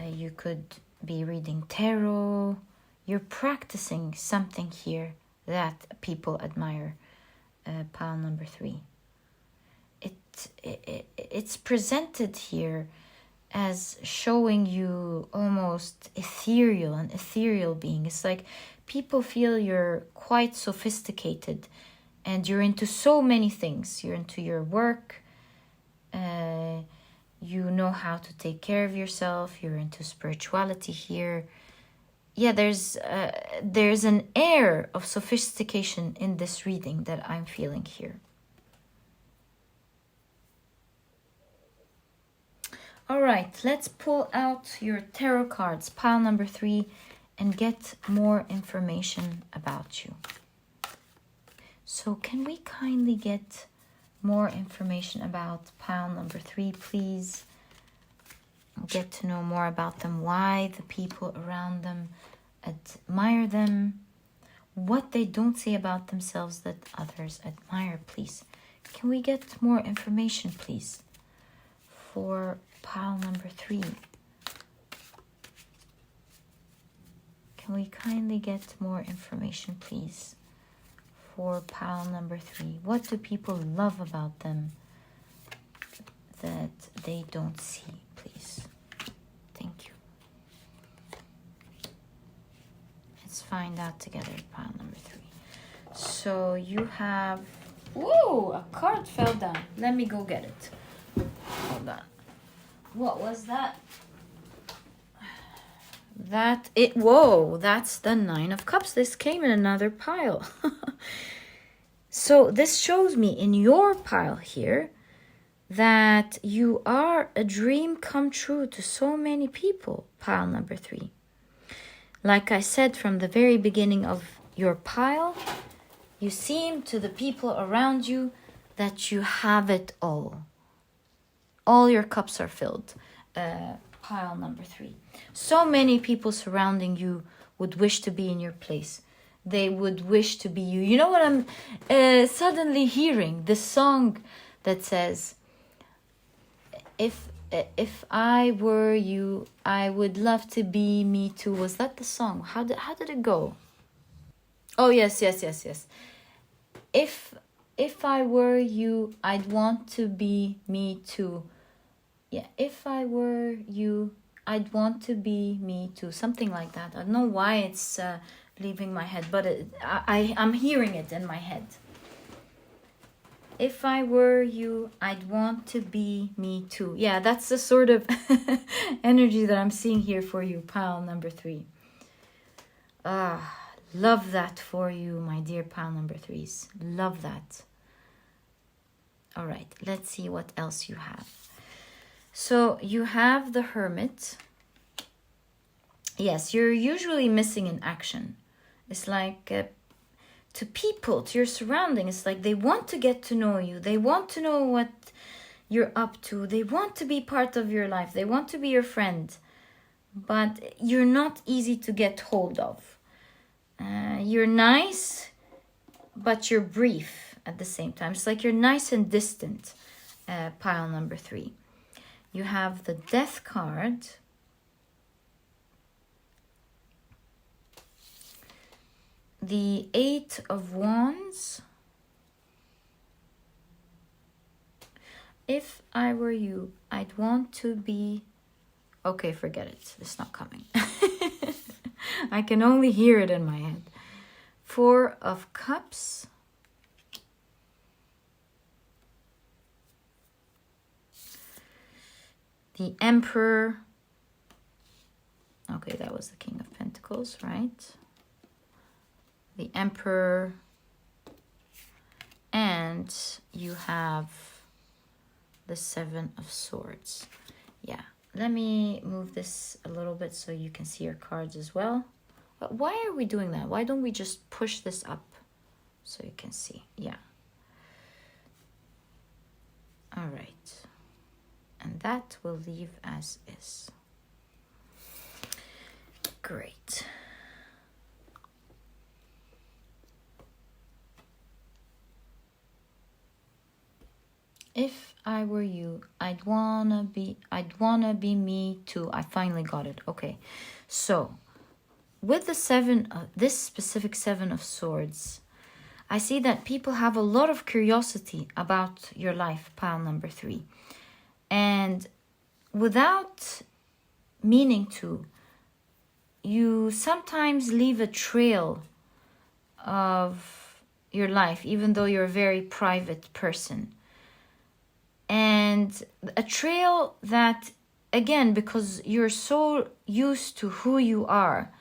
You could be reading tarot. You're practicing something here that people admire. Pile number 3. It's presented here as showing you almost an ethereal being. It's like people feel you're quite sophisticated and you're into so many things. You're into your work. You know how to take care of yourself. You're into spirituality here. Yeah, there's an air of sophistication in this reading that I'm feeling here. All right, let's pull out your tarot cards, pile number 3 and get more information about you. So can we kindly get more information about pile number 3, please? Get to know more about them, why the people around them admire them, what they don't say about themselves that others admire, please. Can we get more information, please, for pile number 3? Can we kindly get more information, please, for pile number 3? What do people love about them that they don't see, please? Thank you. Let's find out together, pile number 3. So you have... Whoa, a card fell down. Let me go get it. Hold on. What was that? Whoa, that's the 9 of Cups. This came in another pile. So this shows me in your pile here that you are a dream come true to so many people, pile number 3. Like I said from the very beginning of your pile, you seem to the people around you that you have it all. All your cups are filled. Pile number 3. So many people surrounding you would wish to be in your place. They would wish to be you. You know what I'm suddenly hearing? This song that says, if I were you, I would love to be me too. Was that the song? How did it go? Oh, yes. If I were you, I'd want to be me too. Yeah, if I were you, I'd want to be me too. Something like that. I don't know why it's leaving my head, but I'm hearing it in my head. If I were you, I'd want to be me too. Yeah, that's the sort of energy that I'm seeing here for you, pile number 3. Love that for you, my dear pile number 3s. Love that. All right, let's see what else you have. So you have the Hermit. Yes, you're usually missing in action. It's like to people, to your surrounding, it's like they want to get to know you. They want to know what you're up to. They want to be part of your life. They want to be your friend. But you're not easy to get hold of. You're nice, but you're brief at the same time. It's like you're nice and distant, pile number 3. You have the Death card. The 8 of Wands. If I were you, I'd want to be... Okay, forget it. It's not coming. I can only hear it in my head. 4 of Cups. The Emperor. Okay, that was the King of Pentacles, right? The Emperor. And you have the 7 of Swords. Yeah, let me move this a little bit so you can see your cards as well. But why are we doing that? Why don't we just push this up so you can see? Yeah. All right. And that will leave as is. Great. If I were you, I'd wanna be me too. I finally got it. Okay. So, with the this specific 7 of Swords, I see that people have a lot of curiosity about your life, pile number 3. And without meaning to, you sometimes leave a trail of your life, even though you're a very private person. And a trail that, again, because you're so used to who you are,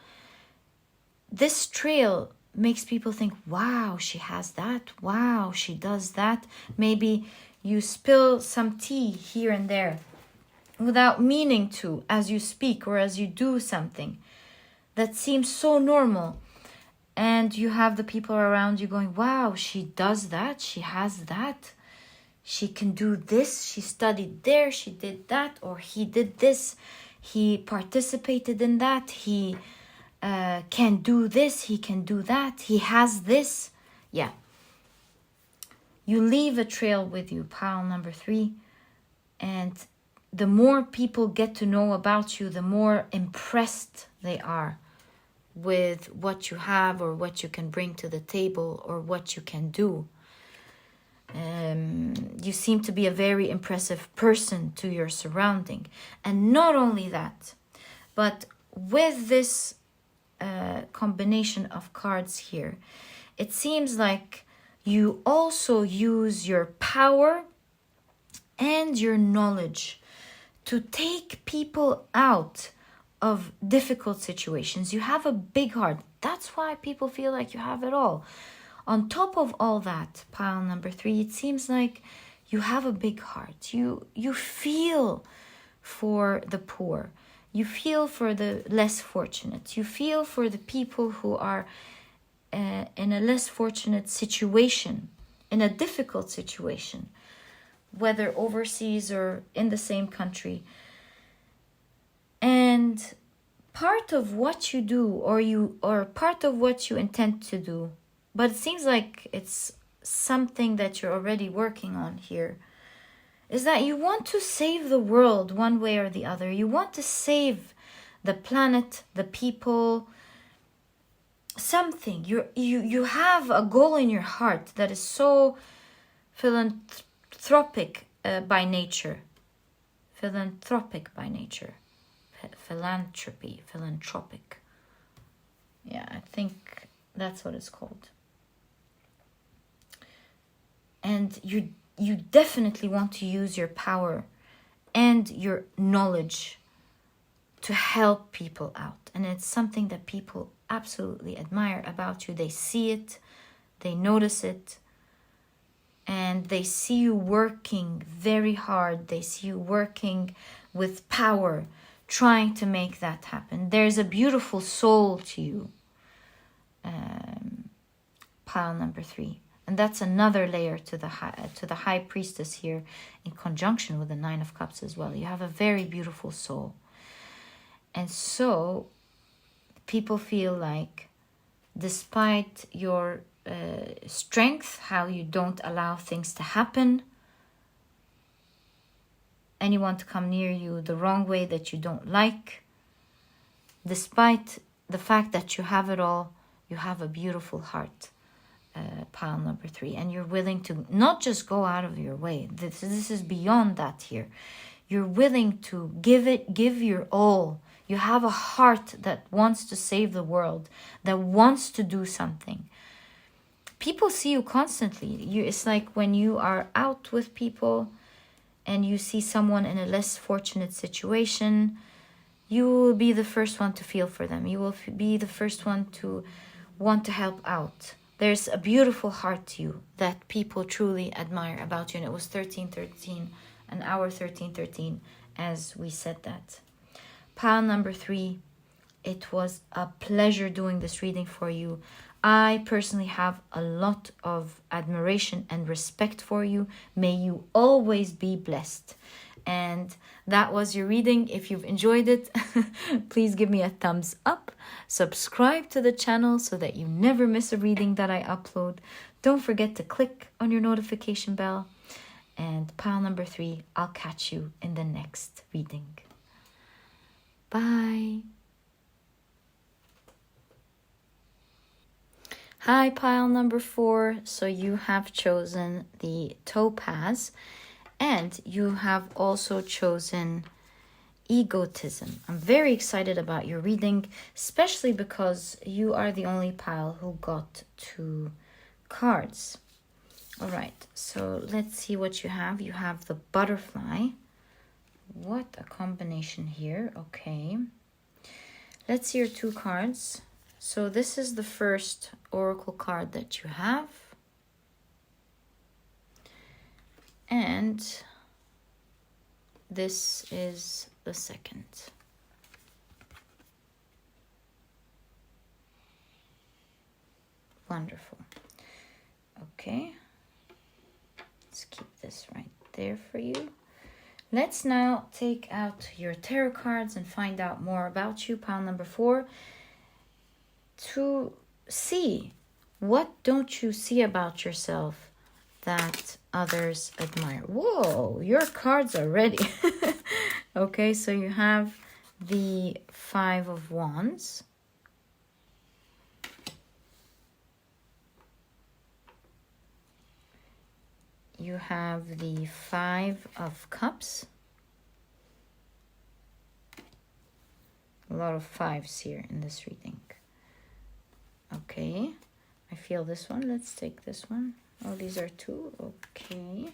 this trail makes people think, wow, she has that. Wow, she does that. Maybe you spill some tea here and there without meaning to, as you speak or as you do something that seems so normal. And you have the people around you going, wow, she does that, she has that, she can do this, she studied there, she did that, or he did this, he participated in that, he can do this, he can do that, he has this. Yeah. You leave a trail with you, pile number 3. And the more people get to know about you, the more impressed they are with what you have or what you can bring to the table or what you can do. You seem to be a very impressive person to your surrounding. And not only that, but with this combination of cards here, it seems like you also use your power and your knowledge to take people out of difficult situations. You have a big heart. That's why people feel like you have it all. On top of all that, pile number 3, it seems like you have a big heart. You feel for the poor. You feel for the less fortunate. You feel for the people who are in a less fortunate situation, in a difficult situation, whether overseas or in the same country. And part of what you do, or part of what you intend to do, but it seems like it's something that you're already working on here, is that you want to save the world one way or the other. You want to save the planet, the people, something. You have a goal in your heart that is so philanthropic by nature. Philanthropic by nature. Philanthropic. Yeah, I think that's what it's called. And you definitely want to use your power and your knowledge to help people out. And it's something that people absolutely admire about you. They see it, they notice it, and they see you working very hard. They see you working with power, trying to make that happen. There's a beautiful soul to you, pile number 3. And that's another layer to the high priestess here, in conjunction with the 9 of Cups as well. You have a very beautiful soul. And so people feel like, despite your strength, how you don't allow things to happen, anyone to come near you the wrong way that you don't like, despite the fact that you have it all, you have a beautiful heart, pile number 3. And you're willing to not just go out of your way. This is beyond that here. You're willing to give your all. You have a heart that wants to save the world, that wants to do something. People see you constantly. It's like when you are out with people and you see someone in a less fortunate situation, you will be the first one to feel for them. You will be the first one to want to help out. There's a beautiful heart to you that people truly admire about you. And it was 1313, an hour 1313, as we said that. Pile number 3, it was a pleasure doing this reading for you. I personally have a lot of admiration and respect for you. May you always be blessed. And that was your reading. If you've enjoyed it, please give me a thumbs up. Subscribe to the channel so that you never miss a reading that I upload. Don't forget to click on your notification bell. And pile number 3, I'll catch you in the next reading. Bye. Hi, pile number 4. So you have chosen the Topaz, and you have also chosen Egotism. I'm very excited about your reading, especially because you are the only pile who got 2 cards. All right, so let's see what you have. You have the butterfly. What a combination here. Okay. Let's see your 2 cards. So this is the first oracle card that you have. And this is the second. Wonderful. Okay. Let's keep this right there for you. Let's now take out your tarot cards and find out more about you, pile number 4, to see what don't you see about yourself that others admire. Whoa, your cards are ready. Okay, so you have the 5 of Wands. You have the 5 of Cups. A lot of 5s here in this reading. Okay, I feel this one. Let's take this one. Oh, these are 2. Okay.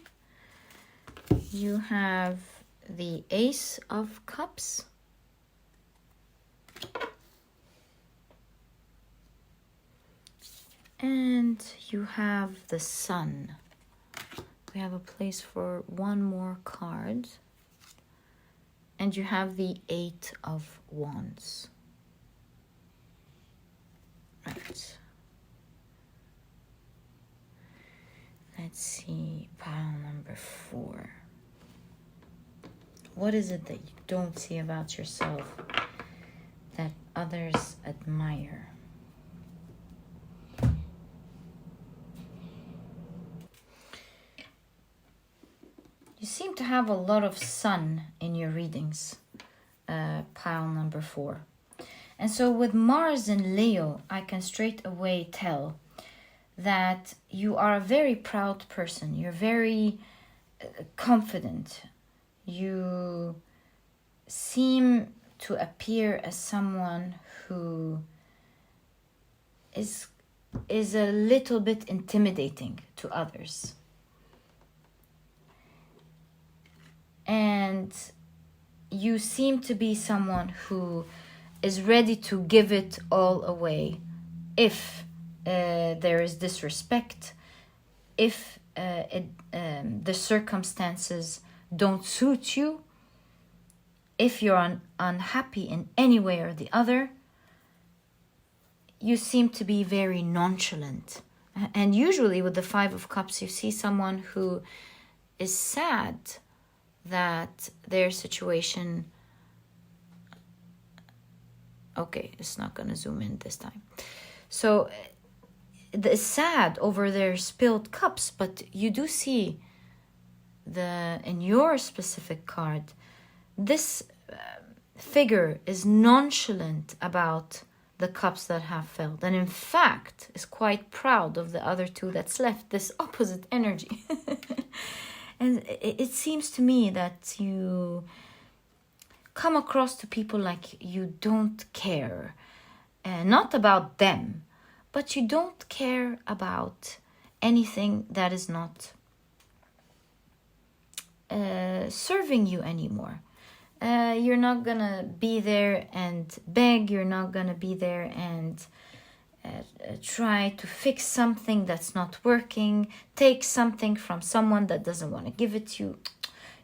You have the Ace of Cups. And you have the Sun. We have a place for one more card. And you have the 8 of Wands. Right. Let's see, pile number 4. What is it that you don't see about yourself that others admire? You seem to have a lot of sun in your readings, pile number 4. And so with Mars and Leo, I can straight away tell that you are a very proud person. You're very confident. You seem to appear as someone who is a little bit intimidating to others. And you seem to be someone who is ready to give it all away if there is disrespect, if the circumstances don't suit you, if you're unhappy in any way or the other. You seem to be very nonchalant. And usually with the 5 of Cups, you see someone who is sad that their situation... Okay, it's not going to zoom in this time. So, it's sad over their spilled cups, but you do see in your specific card, this figure is nonchalant about the cups that have filled, and in fact is quite proud of the other 2 that's left, this opposite energy. And it seems to me that you come across to people like you don't care, not about them, but you don't care about anything that is not serving you anymore. You're not gonna be there and beg. You're not gonna be there and try to fix something that's not working, take something from someone that doesn't want to give it to you.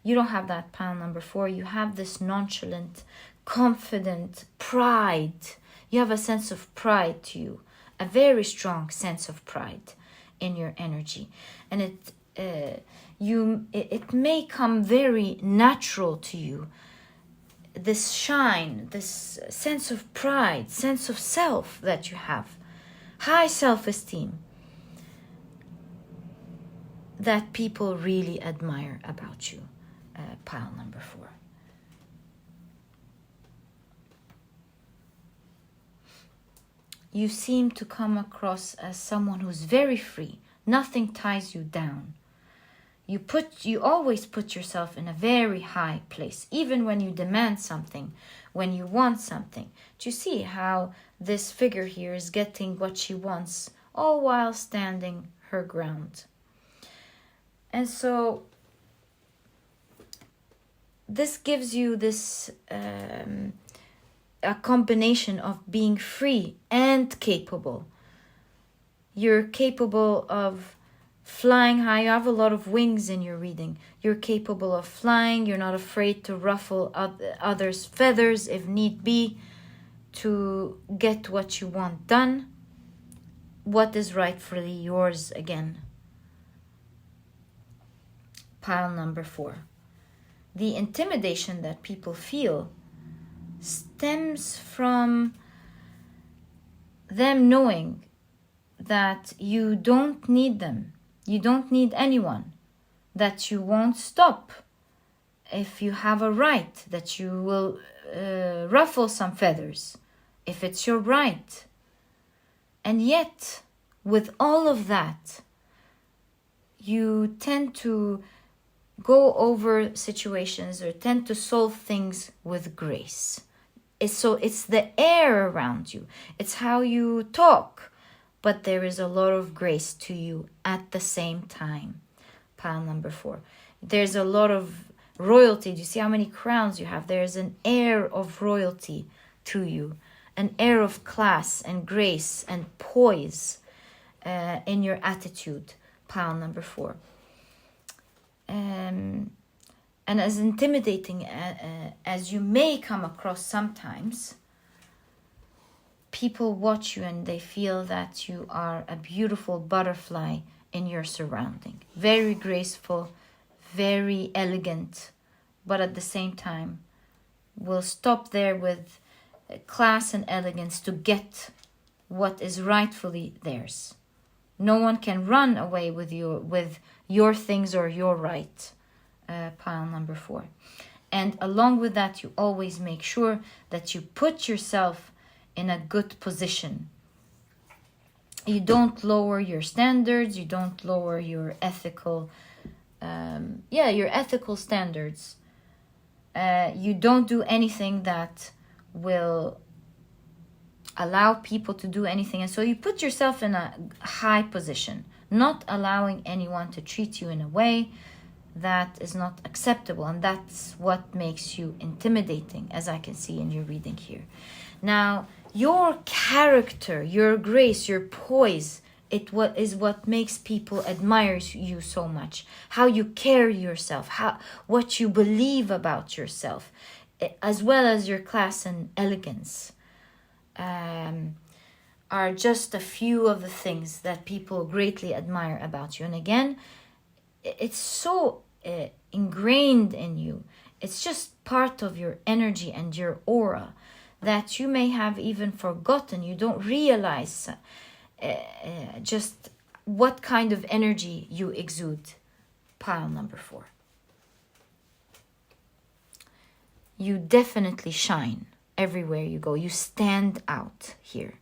You don't have that, pile number 4. You have this nonchalant, confident pride. You have a sense of pride to you, a very strong sense of pride in your energy. And it may come very natural to you, this shine, this sense of pride, sense of self that you have, high self-esteem, that people really admire about you, pile number 4. You seem to come across as someone who's very free. Nothing ties you down. You always put yourself in a very high place, even when you demand something, when you want something. Do you see how this figure here is getting what she wants, all while standing her ground? And so this gives you this a combination of being free and capable. You're capable of flying high. You have a lot of wings in your reading. You're capable of flying. You're not afraid to ruffle others' feathers if need be to get what you want done. what is rightfully yours again. Pile number 4. The intimidation that people feel stems from them knowing that you don't need them. You don't need anyone. That you won't stop if you have a right. That you will ruffle some feathers if it's your right. And yet, with all of that, you tend to go over situations or tend to solve things with grace. It's the air around you. It's how you talk. But there is a lot of grace to you at the same time. Pile number 4. There's a lot of royalty. Do you see how many crowns you have? There's an air of royalty to you. An air of class and grace and poise in your attitude. Pile number 4. And as intimidating as you may come across sometimes, people watch you and they feel that you are a beautiful butterfly in your surrounding. Very graceful, very elegant, but at the same time, will stop there with class and elegance to get what is rightfully theirs. No one can run away with your things or your right. Pile number 4. And along with that, you always make sure that you put yourself in a good position. You don't lower your standards. You don't lower your ethical, your ethical standards. You don't do anything that will allow people to do anything. And so you put yourself in a high position, not allowing anyone to treat you in a way that is not acceptable. And that's what makes you intimidating, as I can see in your reading here. Now, your character, your grace, your poise, what makes people admire you so much. How you carry yourself, what you believe about yourself, as well as your class and elegance, are just a few of the things that people greatly admire about you. And again, it's so ingrained in you. It's just part of your energy and your aura that you may have even forgotten. You don't realize just what kind of energy you exude. Pile number 4. You definitely shine everywhere you go. You stand out here.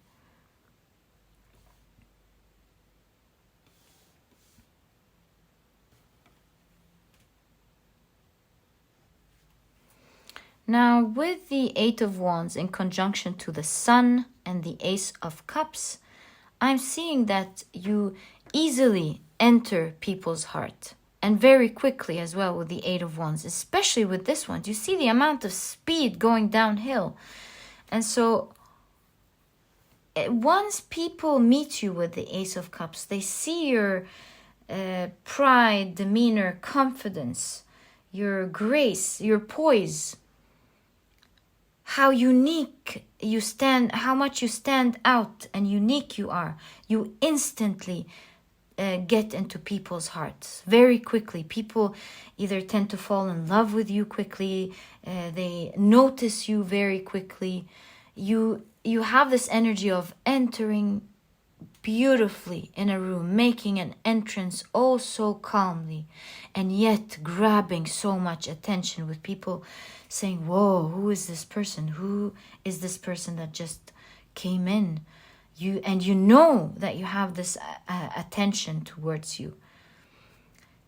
Now, with the 8 of Wands in conjunction to the Sun and the Ace of Cups, I'm seeing that you easily enter people's heart. And very quickly as well with the 8 of Wands, especially with this one. Do you see the amount of speed going downhill? And so, once people meet you with the Ace of Cups, they see your pride, demeanor, confidence, your grace, your poise, how unique you stand, how much you stand out and unique you are. You instantly get into people's hearts very quickly. People either tend to fall in love with you quickly, they notice you very quickly. You have this energy of entering beautifully in a room, making an entrance oh so calmly, and yet grabbing so much attention, with people saying, whoa, who is this person? Who is this person that just came in? You know that you have this attention towards you.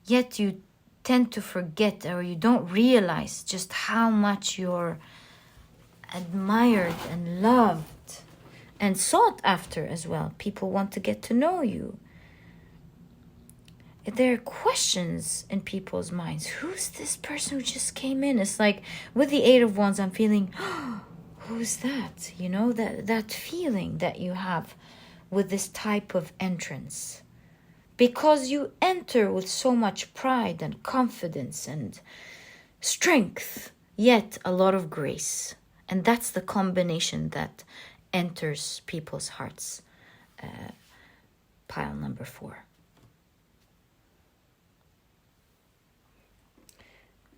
Yet you tend to forget, or you don't realize just how much you're admired and loved and sought after as well. People want to get to know you. There are questions in people's minds. Who's this person who just came in? It's like with the 8 of Wands, I'm feeling, oh, who's that? You know, that feeling that you have with this type of entrance. Because you enter with so much pride and confidence and strength, yet a lot of grace. And that's the combination that enters people's hearts pile number 4.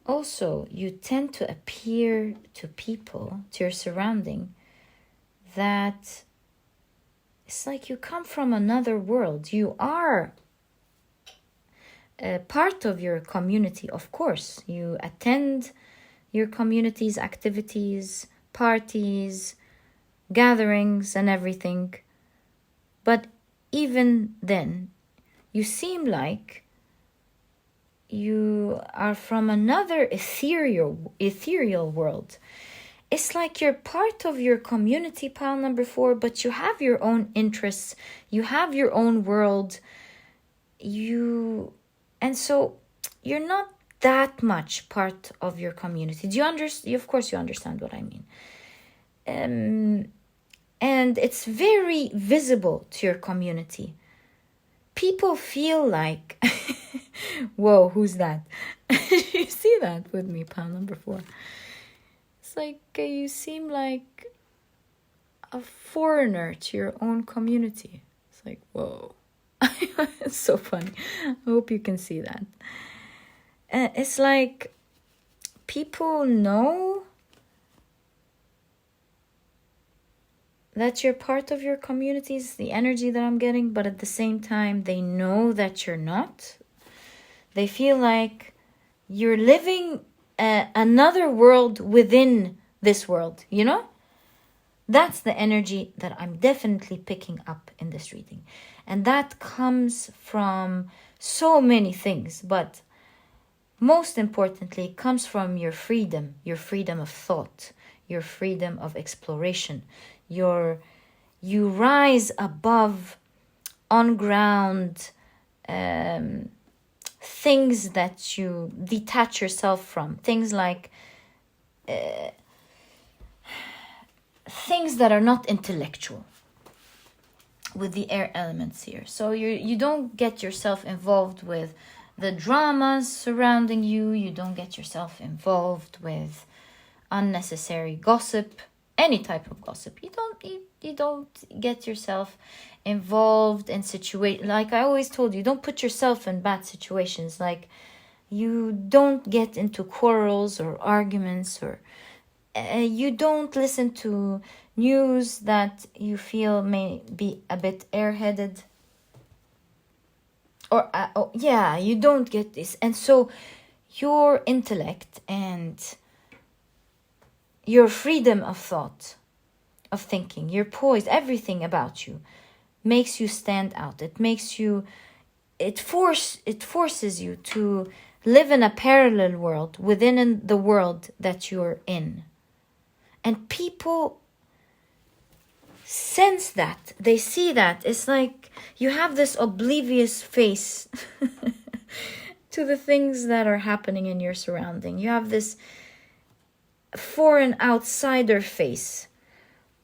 Also, you tend to appear to people, to your surrounding, that it's like you come from another world. You are a part of your community, of course. You attend your community's activities, parties, gatherings, and everything. But even then, you seem like you are from another ethereal world. It's like you're part of your community, pile number 4, but you have your own interests. You have your own world. And so you're not that much part of your community. Do you understand? Of course you understand what I mean. And it's very visible to your community. People feel like, whoa, who's that? You see that with me, pile number 4. It's like you seem like a foreigner to your own community. It's like, whoa. It's so funny. I hope you can see that. It's like people know that you're part of your community, is the energy that I'm getting, but at the same time, they know that you're not. They feel like you're living another world within this world, you know? That's the energy that I'm definitely picking up in this reading. And that comes from so many things, but most importantly, it comes from your freedom of thought, your freedom of exploration. You rise above on ground things that you detach yourself from. Things like things that are not intellectual, with the air elements here. So you don't get yourself involved with the dramas surrounding you. You don't get yourself involved with unnecessary gossip, any type of gossip. You don't get yourself involved in situations. Like I always told you, don't put yourself in bad situations. Like you don't get into quarrels or arguments, or you don't listen to news that you feel may be a bit airheaded. Or you don't get this. And so your intellect and your freedom of thought, of thinking, your poise, everything about you makes you stand out. It forces you to live in a parallel world within the world that you're in. And people sense that. They see that. It's like you have this oblivious face to the things that are happening in your surrounding. You have this foreign outsider face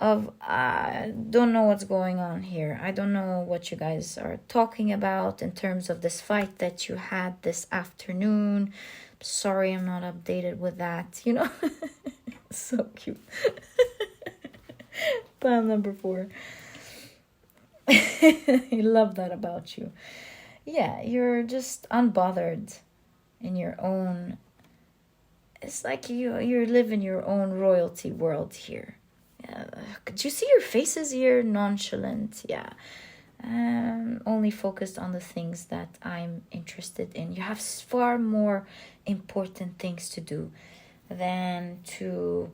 of, I don't know what's going on here. I don't know what you guys are talking about in terms of this fight that you had this afternoon. Sorry, I'm not updated with that, you know. So cute. Pile number 4. I love that about you. Yeah, you're just unbothered in your own. It's like you live in your own royalty world here. Yeah. Could you see your faces here? Nonchalant. Yeah. Only focused on the things that I'm interested in. You have far more important things to do than to,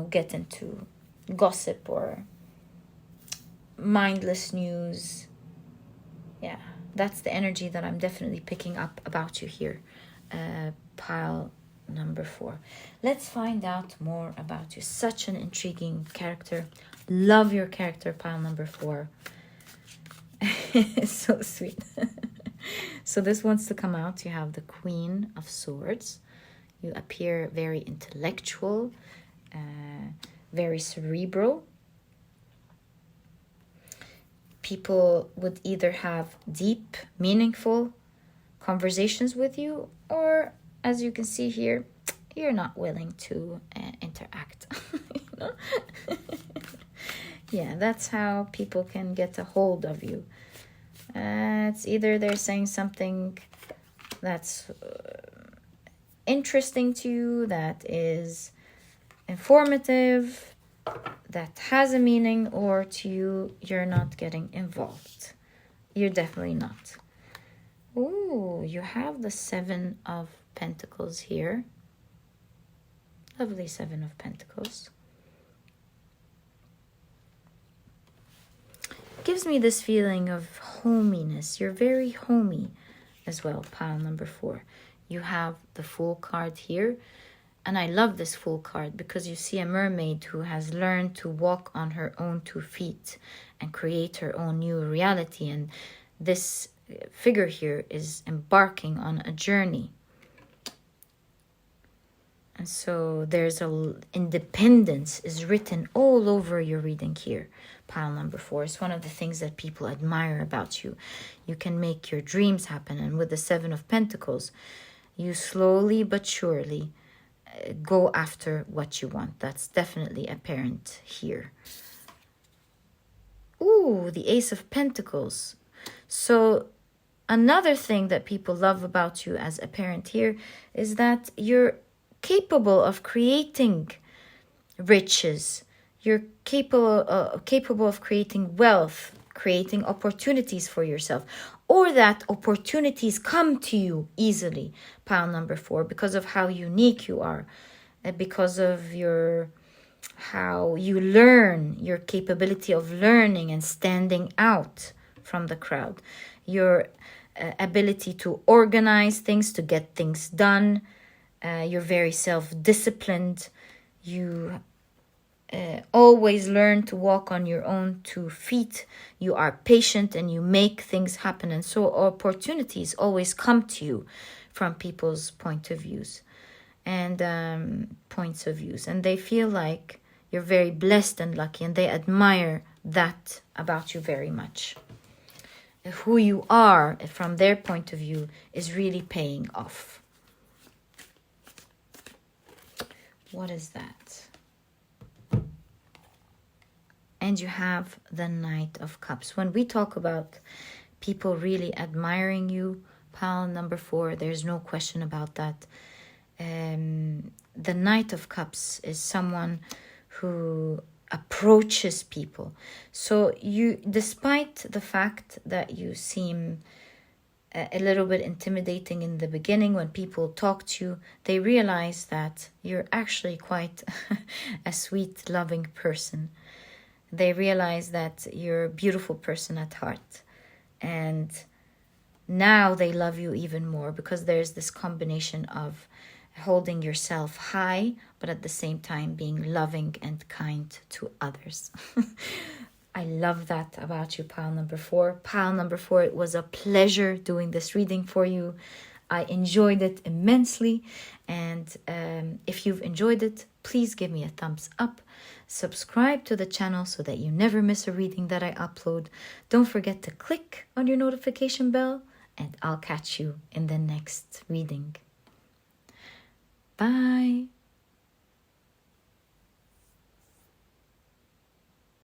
get into gossip or mindless news. Yeah, that's the energy that I'm definitely picking up about you here. Pile number 4. Let's find out more about you. Such an intriguing character. Love your character, pile number 4. It's so sweet. So this wants to come out. You have the Queen of Swords. You appear very intellectual, very cerebral. People would either have deep, meaningful conversations with you, or, as you can see here, you're not willing to interact. Yeah, that's how people can get a hold of you. It's either they're saying something that's interesting to you, that is informative, that has a meaning, or to you, you're not getting involved. You're definitely not. Ooh, you have the 7 of Pentacles here. Lovely 7 of Pentacles. Gives me this feeling of hominess. You're very homey as well, pile number 4. You have the Fool card here. And I love this Fool card because you see a mermaid who has learned to walk on her own 2 feet and create her own new reality. And this figure here is embarking on a journey. And so there's independence is written all over your reading here. Pile number 4 is one of the things that people admire about you. You can make your dreams happen. And with the 7 of Pentacles, you slowly but surely go after what you want. That's definitely apparent here. Ooh, the Ace of Pentacles. So another thing that people love about you as apparent here is that you're capable of creating riches. You're capable of creating wealth, creating opportunities for yourself, or that opportunities come to you easily, pile number 4, because of how unique you are, because of how you learn, your capability of learning and standing out from the crowd, your ability to organize things, to get things done. You're very self-disciplined. You always learn to walk on your own 2 feet. You are patient and you make things happen. And so opportunities always come to you from people's points of views. And they feel like you're very blessed and lucky, and they admire that about you very much. Who you are from their point of view is really paying off. What is that? And you have the Knight of Cups. When we talk about people really admiring you, pile number 4, there's no question about that. The Knight of Cups is someone who approaches people. So you, despite the fact that you seem a little bit intimidating in the beginning, when people talk to you, they realize that you're actually quite a sweet, loving person. They realize that you're a beautiful person at heart. And now they love you even more because there's this combination of holding yourself high, but at the same time being loving and kind to others. I love that about you, pile number 4. Pile number 4, it was a pleasure doing this reading for you. I enjoyed it immensely. And if you've enjoyed it, please give me a thumbs up. Subscribe to the channel so that you never miss a reading that I upload. Don't forget to click on your notification bell, and I'll catch you in the next reading. Bye.